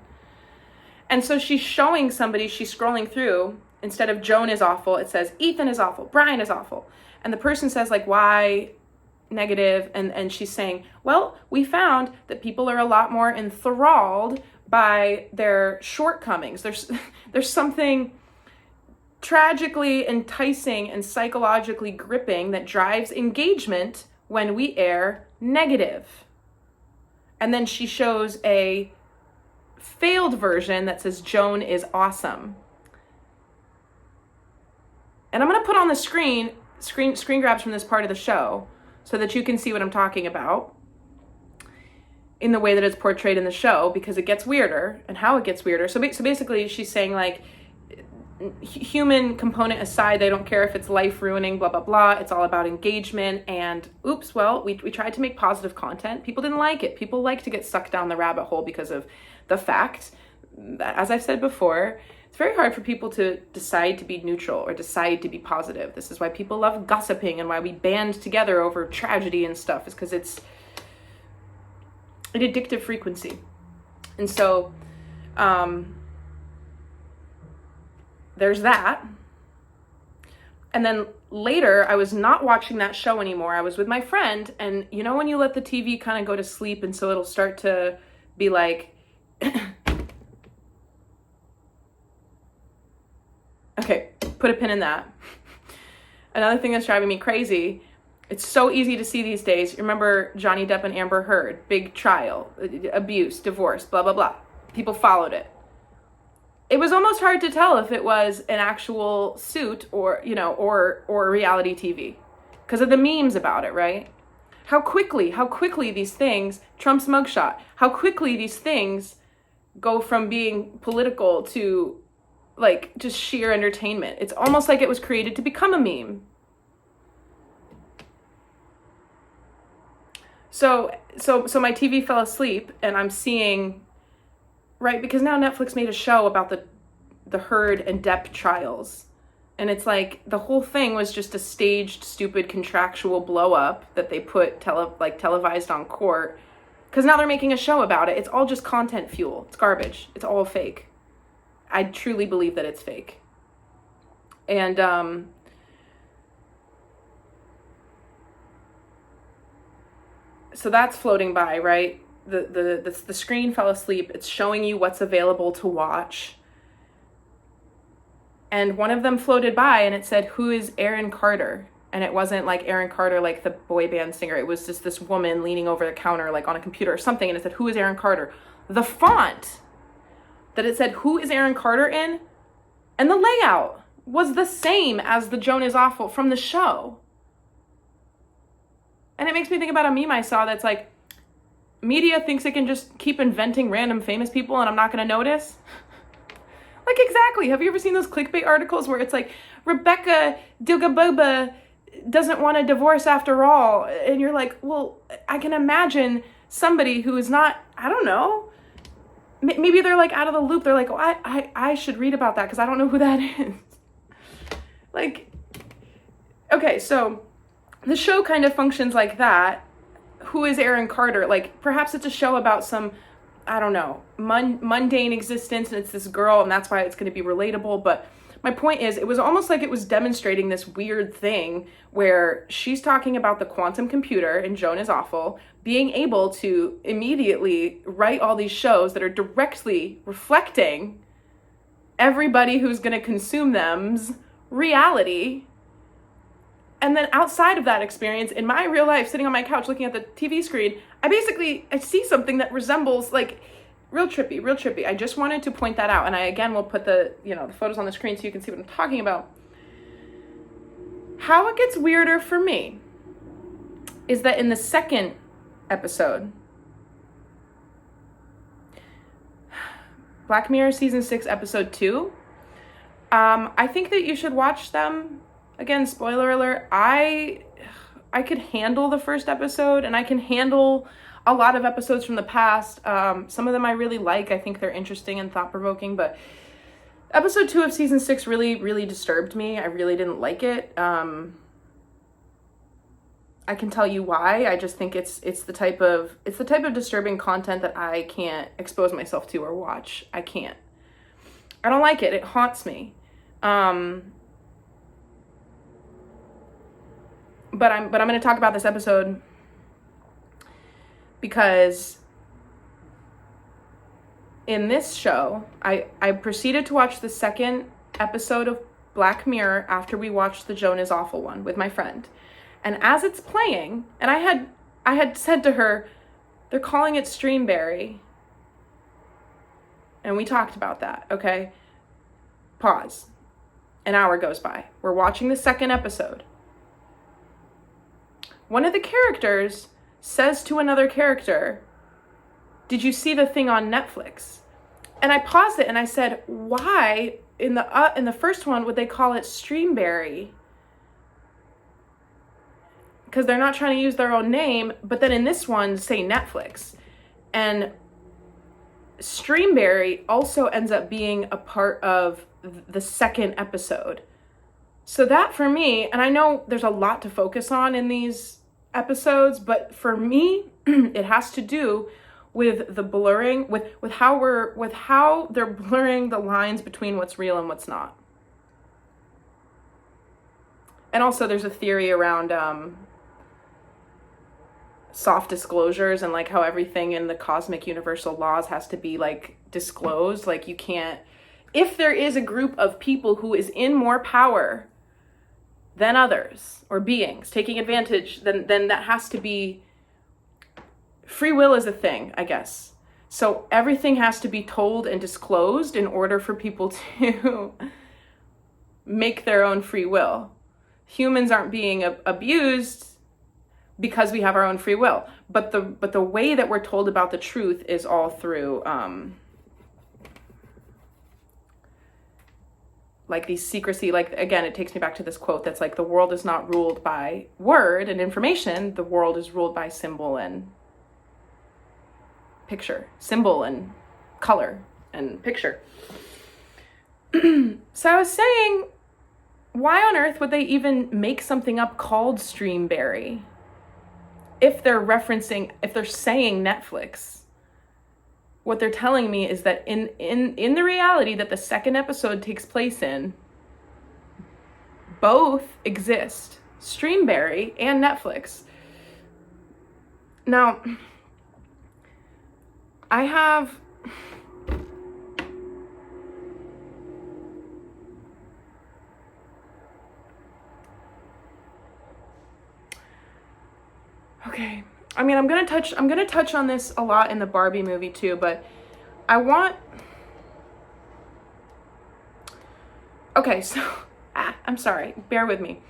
And so she's showing somebody, she's scrolling through, instead of Joan is awful, it says Ethan is awful, Brian is awful. And the person says like, why negative? And she's saying, well, we found that people are a lot more enthralled by their shortcomings. There's something tragically enticing and psychologically gripping that drives engagement when we air negative. And then she shows a failed version that says Joan is awesome. And I'm going to put on the screen grabs from this part of the show so that you can see what I'm talking about in the way that it's portrayed in the show, because it gets weirder and how it gets weirder. So basically she's saying like, human component aside, they don't care if it's life ruining, blah, blah, blah. It's all about engagement. And oops, well, we tried to make positive content. People didn't like it. People like to get sucked down the rabbit hole because of the fact that, as I've said before, it's very hard for people to decide to be neutral or decide to be positive. This is why people love gossiping and why we band together over tragedy and stuff, is because it's an addictive frequency. And so, there's that. And then later, I was not watching that show anymore. I was with my friend, and when you let the TV kind of go to sleep, and so it'll start to be like, okay, put a pin in that. Another thing that's driving me crazy, it's so easy to see these days. Remember Johnny Depp and Amber Heard, big trial, abuse, divorce, blah, blah, blah. People followed it. It was almost hard to tell if it was an actual suit or reality TV because of the memes about it, right? How quickly these things, Trump's mugshot, how quickly these things go from being political to like just sheer entertainment. It's almost like it was created to become a meme. So my TV fell asleep and I'm seeing, right, because now Netflix made a show about the Heard and Depp trials. And it's like the whole thing was just a staged, stupid, contractual blow up that they put televised on court Because now they're making a show about it. It's all just content fuel. It's garbage. It's all fake. I truly believe that it's fake. And so that's floating by, right? The screen fell asleep. It's showing you what's available to watch. And one of them floated by and it said, "Who is Aaron Carter?" And it wasn't like Aaron Carter, like the boy band singer. It was just this woman leaning over the counter, like on a computer or something. And it said, "Who is Aaron Carter?" The font that it said, "Who is Aaron Carter" in, and the layout was the same as the Joan is Awful from the show. And it makes me think about a meme I saw that's like, media thinks it can just keep inventing random famous people and I'm not going to notice. Like, exactly. Have you ever seen those clickbait articles where it's like, Rebecca Dilgaboba doesn't want a divorce after all? And you're like, well, I can imagine somebody who is not, I don't know, maybe they're like out of the loop. They're like, oh, I should read about that because I don't know who that is. Like, okay, so the show kind of functions like that. Who is Aaron Carter? Like, perhaps it's a show about some, I don't know, mundane existence, and it's this girl, and that's why it's going to be relatable. But my point is, it was almost like it was demonstrating this weird thing where she's talking about the quantum computer in Joan is Awful being able to immediately write all these shows that are directly reflecting everybody who's going to consume them's reality. And then outside of that experience, in my real life, sitting on my couch looking at the TV screen, I see something that resembles, like, real trippy. I just wanted to point that out. And I, again, will put the photos on the screen so you can see what I'm talking about. How it gets weirder for me is that in the second episode, Black Mirror Season 6, Episode 2, I think that you should watch them. Again, spoiler alert, I could handle the first episode, and I can handle a lot of episodes from the past. Some of them I really like. I think they're interesting and thought-provoking, but episode 2 of season 6 really, really disturbed me. I really didn't like it. I can tell you why. I just think it's the type of disturbing content that I can't expose myself to or watch. I can't. I don't like it. It haunts me. But I'm going to talk about this episode because in this show, I proceeded to watch the second episode of Black Mirror after we watched the Joan is Awful one with my friend. And as it's playing, and I had said to her, they're calling it Streamberry. And we talked about that, okay? Pause. An hour goes by. We're watching the second episode. One of the characters says to another character, "Did you see the thing on Netflix?" And I paused it and I said, why in the first one would they call it Streamberry? Because they're not trying to use their own name, but then in this one say Netflix. And Streamberry also ends up being a part of the second episode. So that for me, and I know there's a lot to focus on in these episodes, but for me, it has to do with the blurring, with how they're blurring the lines between what's real and what's not. And also there's a theory around soft disclosures and like how everything in the cosmic universal laws has to be like disclosed. Like you can't, if there is a group of people who is in more power than others or beings taking advantage, then that has to be, free will is a thing, I guess. So everything has to be told and disclosed in order for people to make their own free will. Humans aren't being abused because we have our own free will, but the way that we're told about the truth is all through like these secrecy, like, again, it takes me back to this quote that's like, the world is not ruled by word and information, the world is ruled by symbol and picture, symbol and color and picture. So I was saying, why on earth would they even make something up called Streamberry? if they're saying Netflix, what they're telling me is that in the reality that the second episode takes place in, both exist, Streamberry and Netflix. Now, I have okay. I mean, I'm gonna touch on this a lot in the Barbie movie too, but okay, so I'm sorry, bear with me.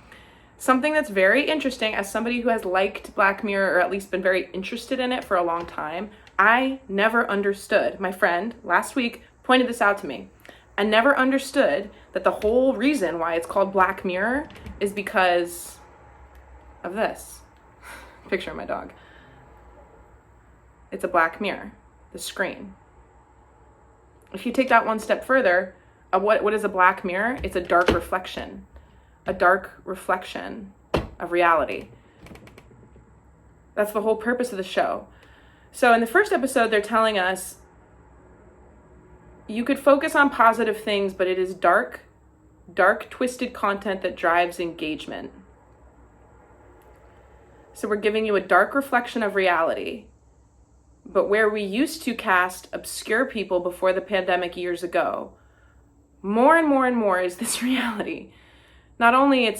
Something that's very interesting, as somebody who has liked Black Mirror, or at least been very interested in it for a long time, I never understood. My friend last week pointed this out to me. I never understood that the whole reason why it's called Black Mirror is because of this. Picture of my dog. It's a black mirror, the screen. If you take that one step further, what is a black mirror? It's a dark reflection of reality. That's the whole purpose of the show. So in the first episode, they're telling us you could focus on positive things, but it is dark, twisted content that drives engagement. So we're giving you a dark reflection of reality. But where we used to cast obscure people before the pandemic years ago, more and more is this reality. Not only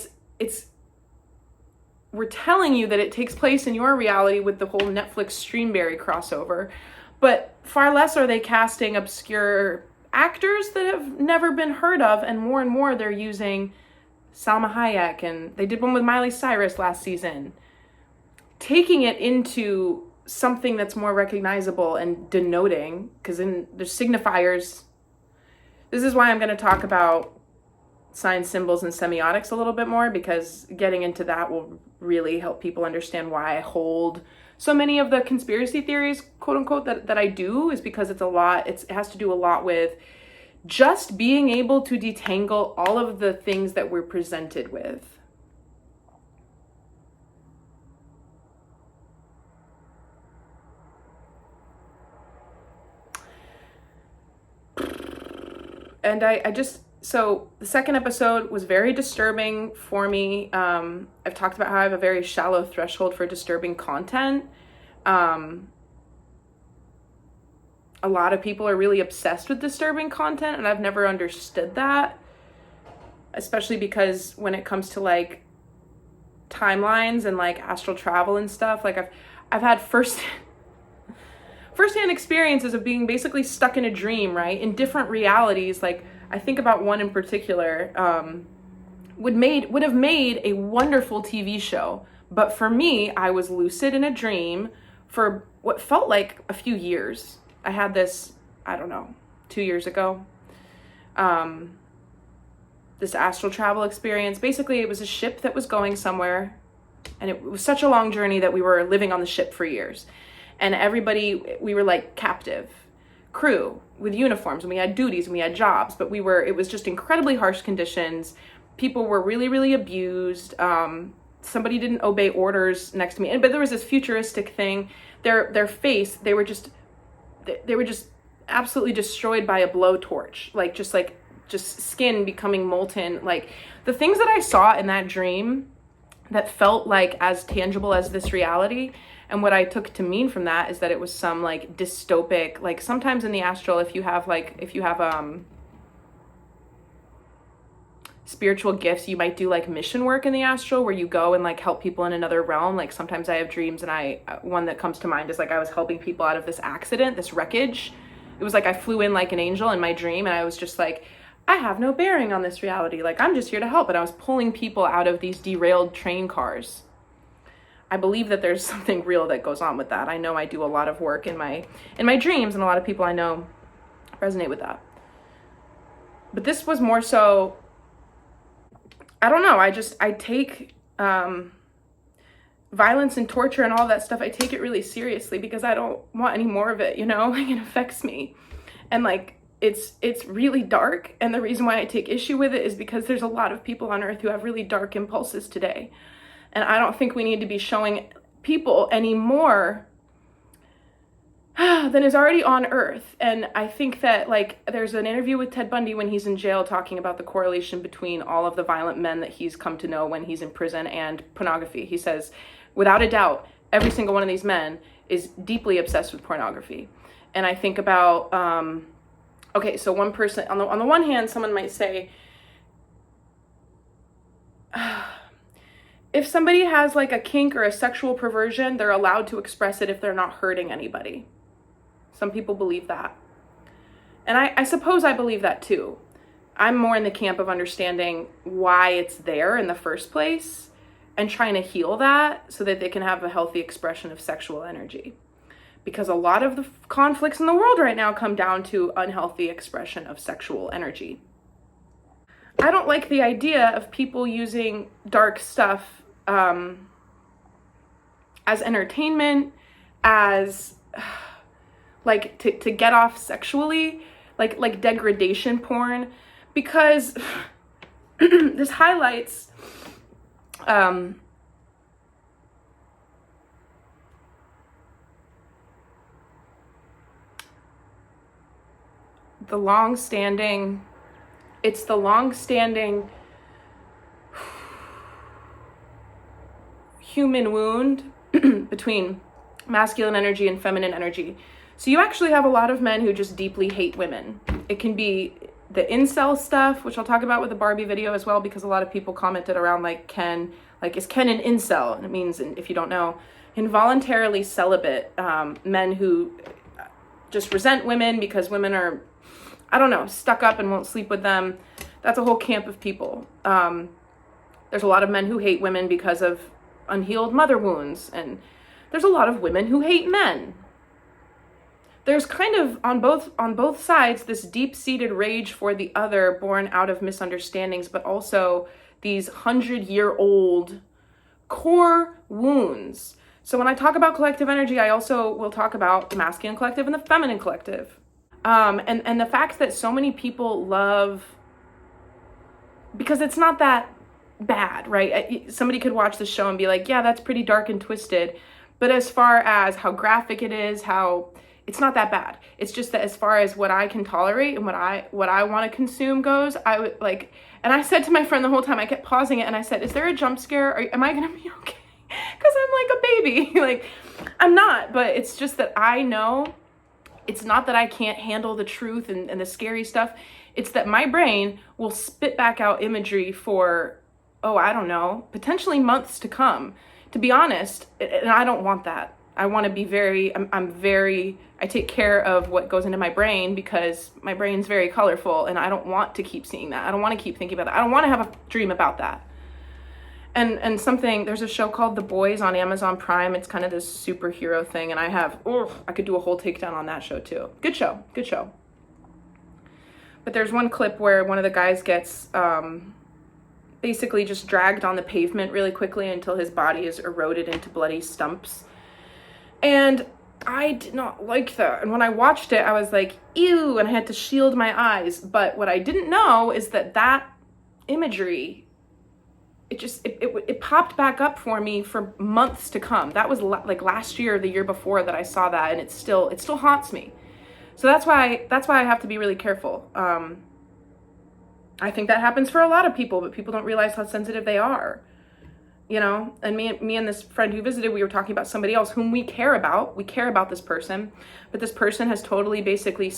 we're telling you that it takes place in your reality with the whole Netflix Streamberry crossover, but far less are they casting obscure actors that have never been heard of, and more they're using Salma Hayek, and they did one with Miley Cyrus last season, taking it into something that's more recognizable and denoting, because there's signifiers. This is why I'm going to talk about signs, symbols, and semiotics a little bit more, because getting into that will really help people understand why I hold so many of the conspiracy theories, quote unquote, that I do, is because it has to do a lot with just being able to detangle all of the things that we're presented with. And so the second episode was very disturbing for me. I've talked about how I have a very shallow threshold for disturbing content. A lot of people are really obsessed with disturbing content, and I've never understood that, especially because when it comes to like timelines and like astral travel and stuff, like I've had firsthand experiences of being basically stuck in a dream, right? In different realities. Like I think about one in particular, would have made a wonderful TV show. But for me, I was lucid in a dream for what felt like a few years. I had this, 2 years ago. This astral travel experience. Basically, it was a ship that was going somewhere, and it was such a long journey that we were living on the ship for years. And we were like captive crew with uniforms, and we had duties and we had jobs, but it was just incredibly harsh conditions. People were really, really abused. Somebody didn't obey orders next to me. But there was this futuristic thing. Their face, they were just absolutely destroyed by a blowtorch. Just skin becoming molten. Like the things that I saw in that dream that felt like as tangible as this reality. And what I took to mean from that is that it was some like dystopic, like sometimes in the astral, if you have spiritual gifts, you might do like mission work in the astral where you go and like help people in another realm. Like sometimes I have dreams, and one that comes to mind is like I was helping people out of this accident, this wreckage. It was like I flew in like an angel in my dream, and I was just like, I have no bearing on this reality. Like I'm just here to help. And I was pulling people out of these derailed train cars. I believe that there's something real that goes on with that. I know I do a lot of work in my dreams, and a lot of people I know resonate with that. But this was more so, I don't know, I take violence and torture and all that stuff, I take it really seriously because I don't want any more of it, like it affects me. And like, it's really dark. And the reason why I take issue with it is because there's a lot of people on earth who have really dark impulses today. And I don't think we need to be showing people anymore than is already on Earth. And I think that, like, there's an interview with Ted Bundy when he's in jail talking about the correlation between all of the violent men that he's come to know when he's in prison and pornography. He says, without a doubt, every single one of these men is deeply obsessed with pornography. And I think about, okay, so one person, on the one hand, someone might say, if somebody has like a kink or a sexual perversion, they're allowed to express it if they're not hurting anybody. Some people believe that. And I suppose I believe that too. I'm more in the camp of understanding why it's there in the first place and trying to heal that so that they can have a healthy expression of sexual energy. Because a lot of the conflicts in the world right now come down to unhealthy expression of sexual energy. I don't like the idea of people using dark stuff as entertainment, as like to get off sexually, like degradation porn, because this highlights the long-standing human wound between masculine energy and feminine energy. So you actually have a lot of men who just deeply hate women. It can be the incel stuff, which I'll talk about with the Barbie video as well, because a lot of people commented around is Ken an incel? And it means, if you don't know, involuntarily celibate men who just resent women because women are, I don't know, stuck up and won't sleep with them. That's a whole camp of people. There's a lot of men who hate women because of unhealed mother wounds, and there's a lot of women who hate men. There's kind of on both sides this deep-seated rage for the other born out of misunderstandings, but also these 100-year-old core wounds. So when I talk about collective energy, I also will talk about the masculine collective and the feminine collective. And the fact that so many people love, because it's not that bad, right? Somebody could watch the show and be like, yeah, that's pretty dark and twisted. But as far as how graphic it is, it's not that bad. It's just that as far as what I can tolerate and what I want to consume goes, I would like, and I said to my friend the whole time, I kept pausing it and I said, is there a jump scare? Am I going to be okay? Because I'm like a baby. Like, I'm not, but it's just that I know it's not that I can't handle the truth and the scary stuff. It's that my brain will spit back out imagery for, I don't know, potentially months to come. To be honest, and I don't want that. I want to be I take care of what goes into my brain because my brain's very colorful and I don't want to keep seeing that. I don't want to keep thinking about that. I don't want to have a dream about that. And there's a show called The Boys on Amazon Prime. It's kind of this superhero thing. And I could do a whole takedown on that show too. Good show. But there's one clip where one of the guys gets basically just dragged on the pavement really quickly until his body is eroded into bloody stumps. And I did not like that. And when I watched it, I was like, ew, and I had to shield my eyes. But what I didn't know is that imagery, it popped back up for me for months to come. That was like last year or the year before that I saw that, and it still haunts me. So that's why I have to be really careful. I think that happens for a lot of people, but people don't realize how sensitive they are. You know, and me and this friend who visited, we were talking about somebody else whom we care about. We care about this person, but this person has totally basically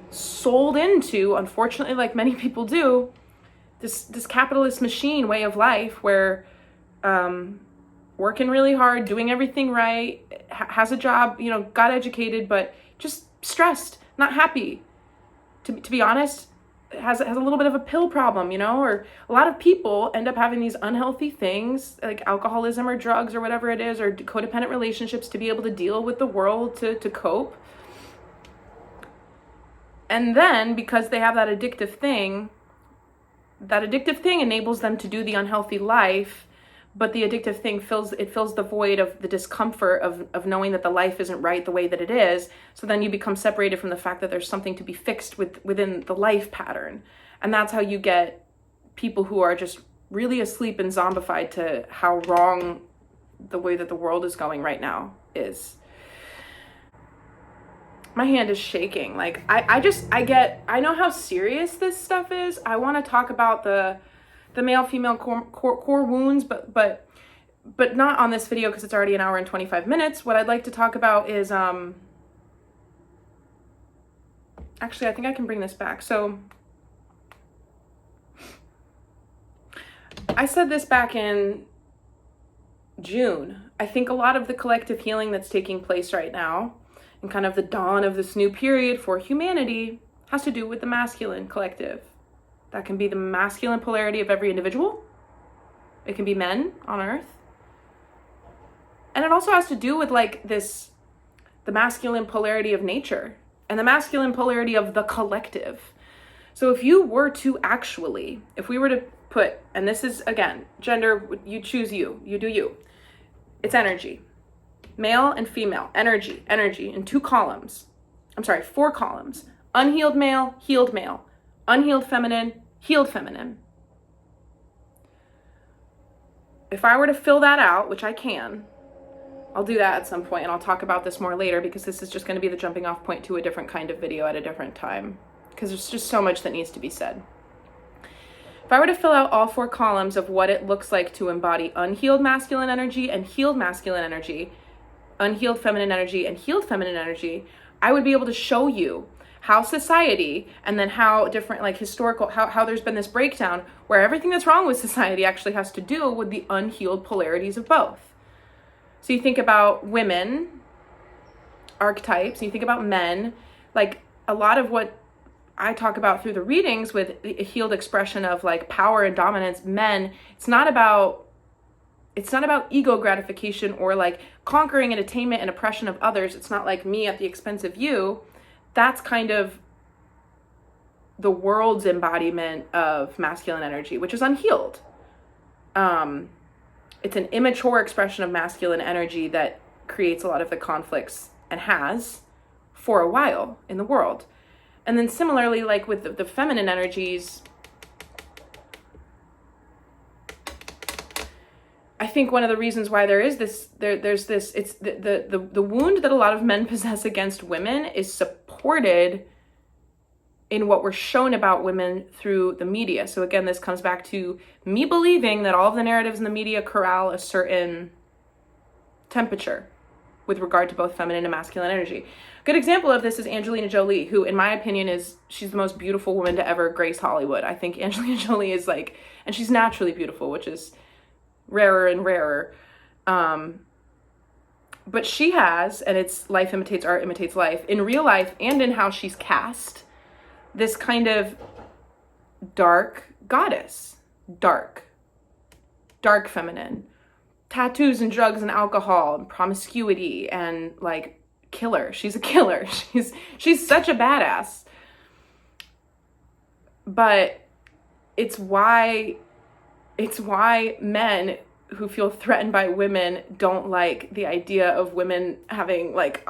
sold into, unfortunately, like many people do, this capitalist machine way of life where working really hard, doing everything right, has a job, you know, got educated, but just stressed, not happy. To be honest, has a little bit of a pill problem, you know, or a lot of people end up having these unhealthy things like alcoholism or drugs or whatever it is, or codependent relationships to be able to deal with the world, to cope. And then because they have that addictive thing enables them to do the unhealthy life, but the addictive thing fills the void of the discomfort of knowing that the life isn't right the way that it is. So then you become separated from the fact that there's something to be fixed within the life pattern. And that's how you get people who are just really asleep and zombified to how wrong the way that the world is going right now is. My hand is shaking. Like, I know how serious this stuff is. I want to talk about the male-female core wounds, but not on this video because it's already an hour and 25 minutes. What I'd like to talk about is, actually, I think I can bring this back. So I said this back in June. I think a lot of the collective healing that's taking place right now and kind of the dawn of this new period for humanity has to do with the masculine collective. That can be the masculine polarity of every individual. It can be men on earth. And it also has to do with like this, the masculine polarity of nature and the masculine polarity of the collective. So if you were to actually, if we were to put, and this is again, gender, you choose you do you. It's energy. Male and female, energy in 2 columns. I'm sorry, 4 columns. Unhealed male, unhealed feminine, healed feminine. If I were to fill that out, which I can, I'll do that at some point, and I'll talk about this more later because this is just going to be the jumping off point to a different kind of video at a different time because there's just so much that needs to be said. If I were to fill out all 4 columns of what it looks like to embody unhealed masculine energy and healed masculine energy, unhealed feminine energy and healed feminine energy, I would be able to show you how society and then how different, like historical, how there's been this breakdown where everything that's wrong with society actually has to do with the unhealed polarities of both. So you think about women, archetypes, and you think about men, like a lot of what I talk about through the readings with a healed expression of like power and dominance, men, it's not about ego gratification or like conquering and attainment and oppression of others. It's not like me at the expense of you. That's kind of the world's embodiment of masculine energy, which is unhealed. It's an immature expression of masculine energy that creates a lot of the conflicts and has for a while in the world. And then similarly, like with the feminine energies, I think one of the reasons why there's this, it's the wound that a lot of men possess against women is supported in what we're shown about women through the media. So again, this comes back to me believing that all of the narratives in the media corral a certain temperature with regard to both feminine and masculine energy. Good example of this is Angelina Jolie, who in my opinion she's the most beautiful woman to ever grace Hollywood. I think Angelina Jolie is like, and she's naturally beautiful, which is rarer and rarer. But she has, and it's life imitates art, imitates life, in real life and in how she's cast, this kind of dark goddess, dark feminine, tattoos and drugs and alcohol and promiscuity and like killer. She's a killer. She's such a badass. But it's why men who feel threatened by women don't like the idea of women having like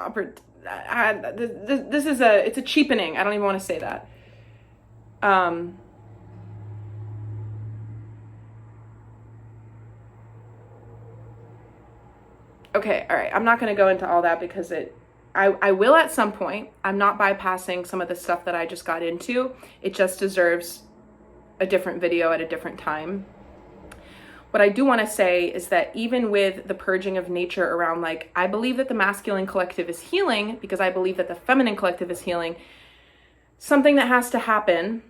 it's a cheapening. I don't even want to say that. Okay, all right. I'm not going to go into all that because I will at some point. I'm not bypassing some of the stuff that I just got into. It just deserves a different video at a different time. What I do want to say is that even with the purging of nature around, like, I believe that the masculine collective is healing because I believe that the feminine collective is healing. Something that has to happen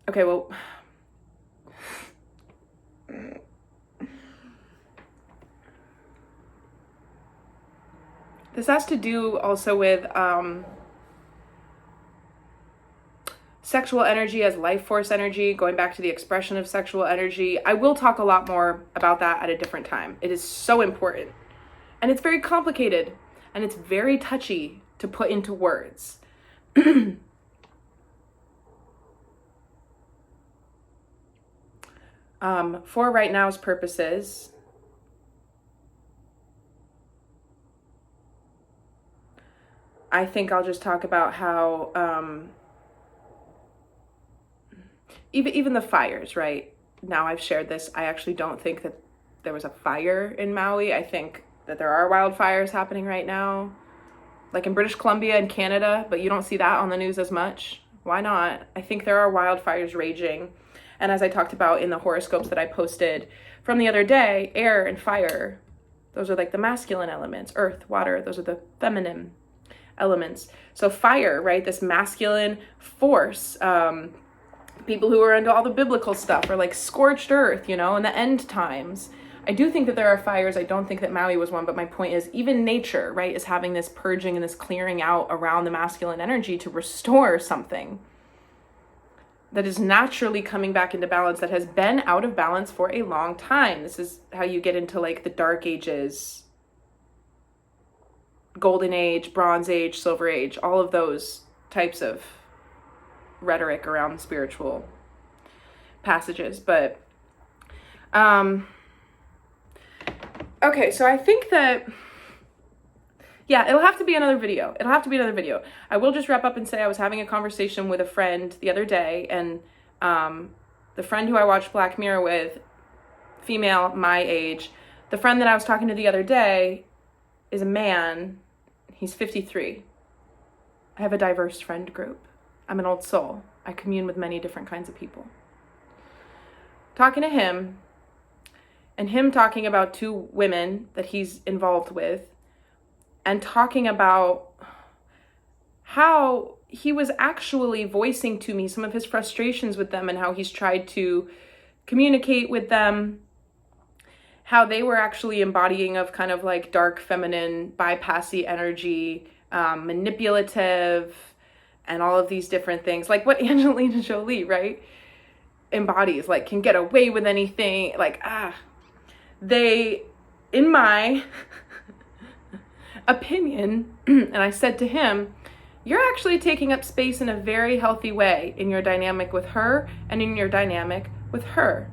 okay, well, this has to do also with sexual energy as life force energy, going back to the expression of sexual energy. I will talk a lot more about that at a different time. It is so important. And it's very complicated. And it's very touchy to put into words. For right now's purposes, I think I'll just talk about how even the fires, right? Now I've shared this. I actually don't think that there was a fire in Maui. I think that there are wildfires happening right now, like in British Columbia and Canada, but you don't see that on the news as much. Why not? I think there are wildfires raging. And as I talked about in the horoscopes that I posted from the other day, air and fire, those are like the masculine elements. Earth, water, those are the feminine elements. So fire, right? This masculine force. People who are into all the biblical stuff are like scorched earth, in the end times. I do think that there are fires. I don't think that Maui was one, but my point is even nature, right, is having this purging and this clearing out around the masculine energy to restore something that is naturally coming back into balance, that has been out of balance for a long time. This is how you get into like the dark ages, golden age, bronze age, silver age, all of those types of rhetoric around spiritual passages. But okay, so I think that, yeah, it'll have to be another video. I will just wrap up and say I was having a conversation with a friend the other day, and the friend who I watched Black Mirror with, female, my age, the friend that I was talking to the other day is a man. He's 53. I have a diverse friend group. I'm an old soul. I commune with many different kinds of people. Talking to him, and him talking about two women that he's involved with, and talking about how he was actually voicing to me some of his frustrations with them and how he's tried to communicate with them, how they were actually embodying of kind of like dark feminine bypassy energy, manipulative, and all of these different things, like what Angelina Jolie, right, embodies, like can get away with anything, like, they, in my opinion, and I said to him, you're actually taking up space in a very healthy way in your dynamic with her and in your dynamic with her.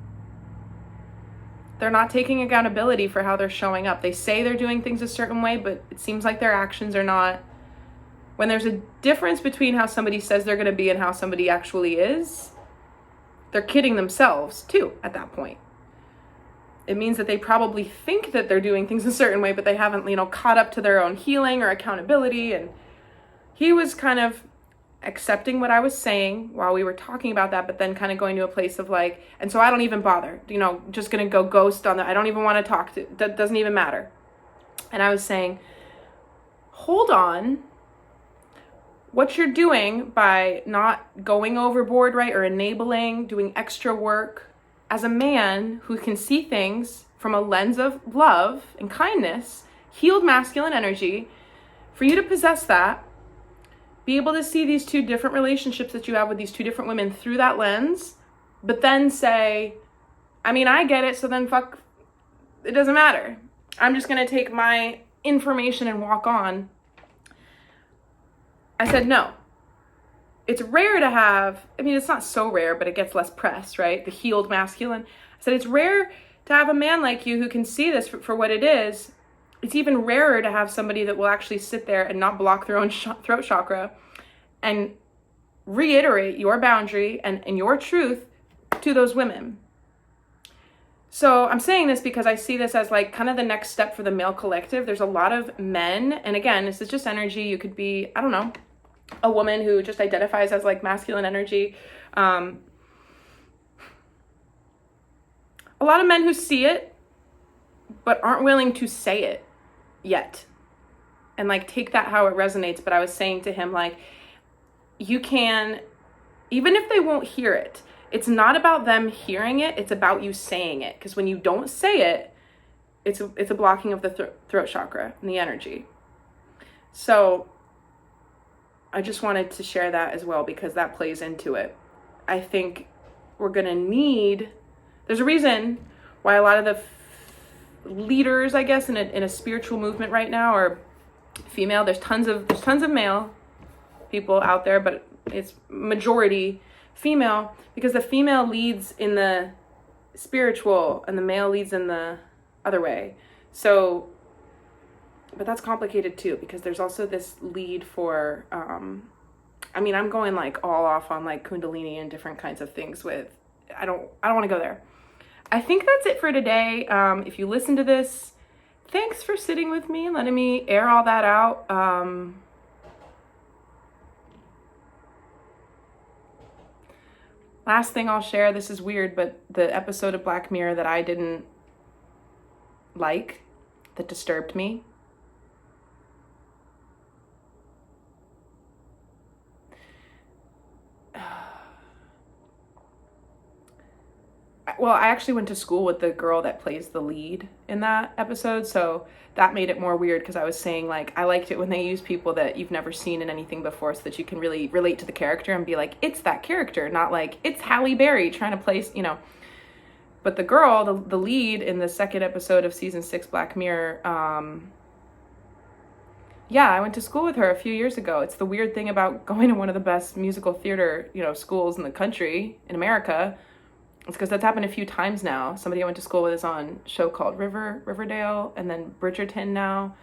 They're not taking accountability for how they're showing up. They say they're doing things a certain way, but it seems like their actions are not. When there's a difference between how somebody says they're going to be and how somebody actually is, they're kidding themselves too at that point. It means that they probably think that they're doing things a certain way, but they haven't, caught up to their own healing or accountability. And he was kind of accepting what I was saying while we were talking about that, but then kind of going to a place of like, and so I don't even bother, just going to go ghost on that. I don't even want to talk to, that doesn't even matter. And I was saying, hold on. What you're doing by not going overboard, right, or enabling, doing extra work, as a man who can see things from a lens of love and kindness, healed masculine energy, for you to possess that, be able to see these two different relationships that you have with these two different women through that lens, but then say, I get it, so then fuck, it doesn't matter. I'm just going to take my information and walk on. I said, no. It's rare to have, it's not so rare, but it gets less press, right? The healed masculine. I said, it's rare to have a man like you who can see this for what it is. It's even rarer to have somebody that will actually sit there and not block their own throat chakra and reiterate your boundary and your truth to those women. So I'm saying this because I see this as like kind of the next step for the male collective. There's a lot of men, and again, this is just energy. You could be, I don't know, a woman who just identifies as like masculine energy. A lot of men who see it, but aren't willing to say it yet. And like take that how it resonates. But I was saying to him, like, you can, even if they won't hear it, it's not about them hearing it, it's about you saying it. Because when you don't say it, it's a blocking of the throat chakra and the energy. So I just wanted to share that as well because that plays into it. I think we're going to need, there's a reason why a lot of the leaders, I guess, in a spiritual movement right now are female. There's tons of male people out there, but it's majority female because the female leads in the spiritual and the male leads in the other way. So, but that's complicated too because there's also this lead for I mean, I'm going like all off on like Kundalini and different kinds of things with, I don't want to go there. I think that's it for today. If you listen to this, thanks for sitting with me and letting me air all that out. Last thing I'll share, this is weird, but the episode of Black Mirror that I didn't like, that disturbed me, well, I actually went to school with the girl that plays the lead in that episode, so that made it more weird because I was saying, like, I liked it when they use people that you've never seen in anything before so that you can really relate to the character and be like, it's that character, not like, it's Halle Berry trying to place, you know. But the girl, the lead in the second episode of season 6 Black Mirror, yeah, I went to school with her a few years ago. It's the weird thing about going to one of the best musical theater, you know, schools in the country, in America. It's because that's happened a few times now. Somebody I went to school with is on a show called Riverdale, and then Bridgerton now.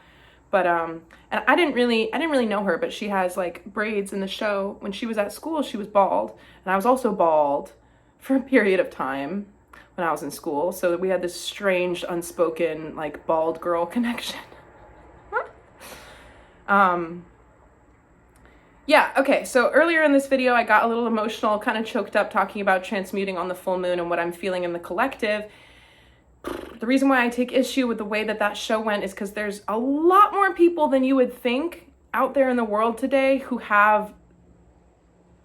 But and I didn't really know her, but she has like braids in the show. When she was at school, she was bald, and I was also bald for a period of time when I was in school. So we had this strange, unspoken, like, bald girl connection. Yeah, okay, so earlier in this video, I got a little emotional, kind of choked up talking about transmuting on the full moon and what I'm feeling in the collective. The reason why I take issue with the way that that show went is because there's a lot more people than you would think out there in the world today who have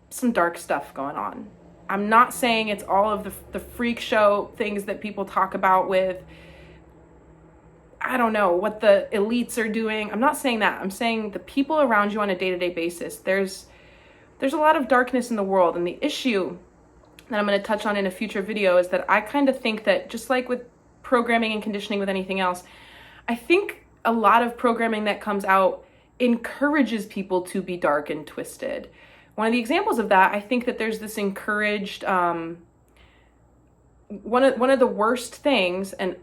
some dark stuff going on. I'm not saying it's all of the freak show things that people talk about with, I don't know, what the elites are doing. I'm not saying that. I'm saying the people around you on a day-to-day basis. There's a lot of darkness in the world. And the issue that I'm going to touch on in a future video is that I kind of think that, just like with programming and conditioning with anything else, I think a lot of programming that comes out encourages people to be dark and twisted. One of the examples of that, I think that there's this encouraged, one of the worst things, and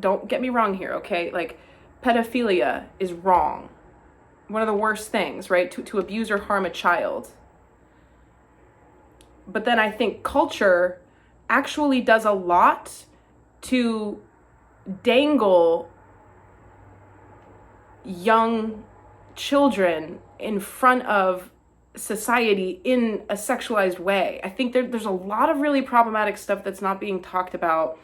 don't get me wrong here, okay? Like, pedophilia is wrong. One of the worst things, right? To abuse or harm a child. But then I think culture actually does a lot to dangle young children in front of society in a sexualized way. I think there's a lot of really problematic stuff that's not being talked about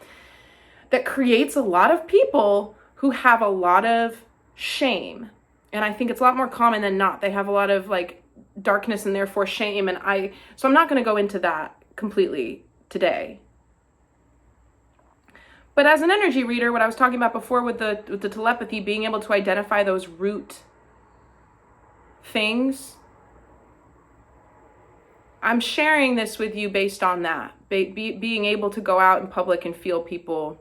that creates a lot of people who have a lot of shame. And I think it's a lot more common than not. They have a lot of like darkness and therefore shame. So I'm not going to go into that completely today. But as an energy reader, what I was talking about before with the telepathy, being able to identify those root things, I'm sharing this with you based on that, being able to go out in public and feel people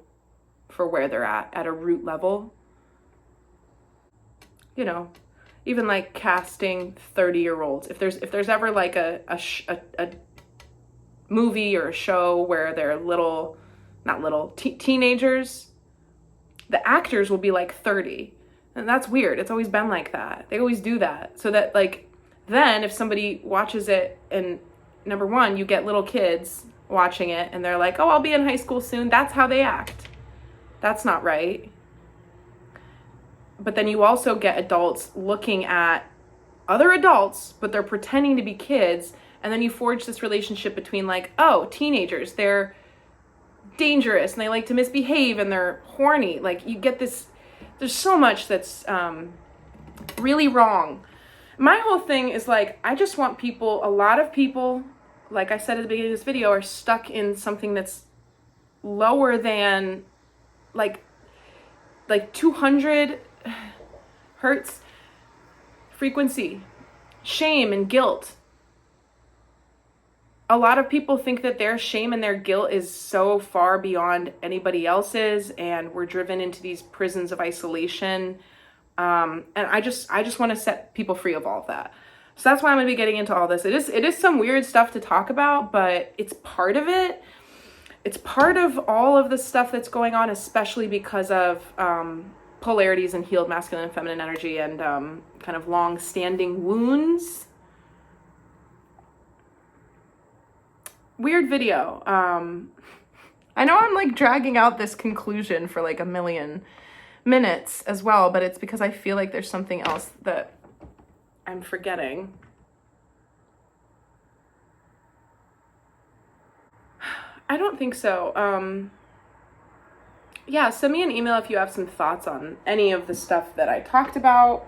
for where they're at a root level. You know, even like casting 30-year-olds. If there's ever like a movie or a show where they're teenagers, the actors will be like 30. And that's weird. It's always been like that. They always do that. So that, like, then if somebody watches it and, number one, you get little kids watching it and they're like, oh, I'll be in high school soon. That's how they act. That's not right. But then you also get adults looking at other adults, but they're pretending to be kids. And then you forge this relationship between, like, oh, teenagers, they're dangerous and they like to misbehave and they're horny. Like, you get this, there's so much that's really wrong. My whole thing is, like, I just want people, a lot of people, like I said at the beginning of this video, are stuck in something that's lower than like 200 hertz frequency, shame and guilt. A lot of people think that their shame and their guilt is so far beyond anybody else's, and we're driven into these prisons of isolation. And I just want to set people free of all of that. So that's why I'm going to be getting into all this. It is some weird stuff to talk about, but it's part of it. It's part of all of the stuff that's going on, especially because of polarities and healed masculine and feminine energy and kind of long-standing wounds weird video. I know I'm like dragging out this conclusion for like a million minutes as well, but it's because I feel like there's something else that I'm forgetting. I don't think so. Yeah, send me an email if you have some thoughts on any of the stuff that I talked about.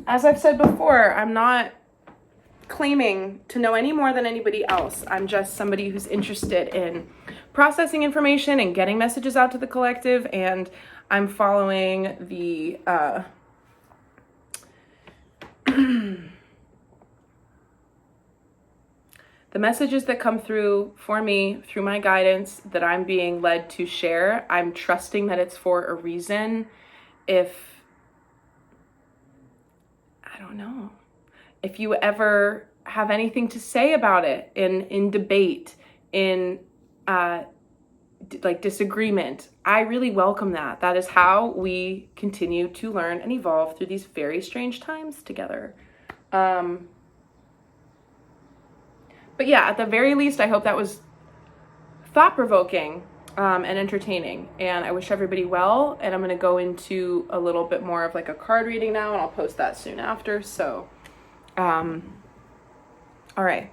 As I've said before, I'm not claiming to know any more than anybody else. I'm just somebody who's interested in processing information and getting messages out to the collective, and I'm following the the messages that come through for me through my guidance that I'm being led to share. I'm trusting that it's for a reason. If, I don't know, if you ever have anything to say about it in debate, in like disagreement, I really welcome that. That is how we continue to learn and evolve through these very strange times together. But yeah, at the very least, I hope that was thought-provoking and entertaining. And I wish everybody well. And I'm going to go into a little bit more of like a card reading now, and I'll post that soon after. So, all right.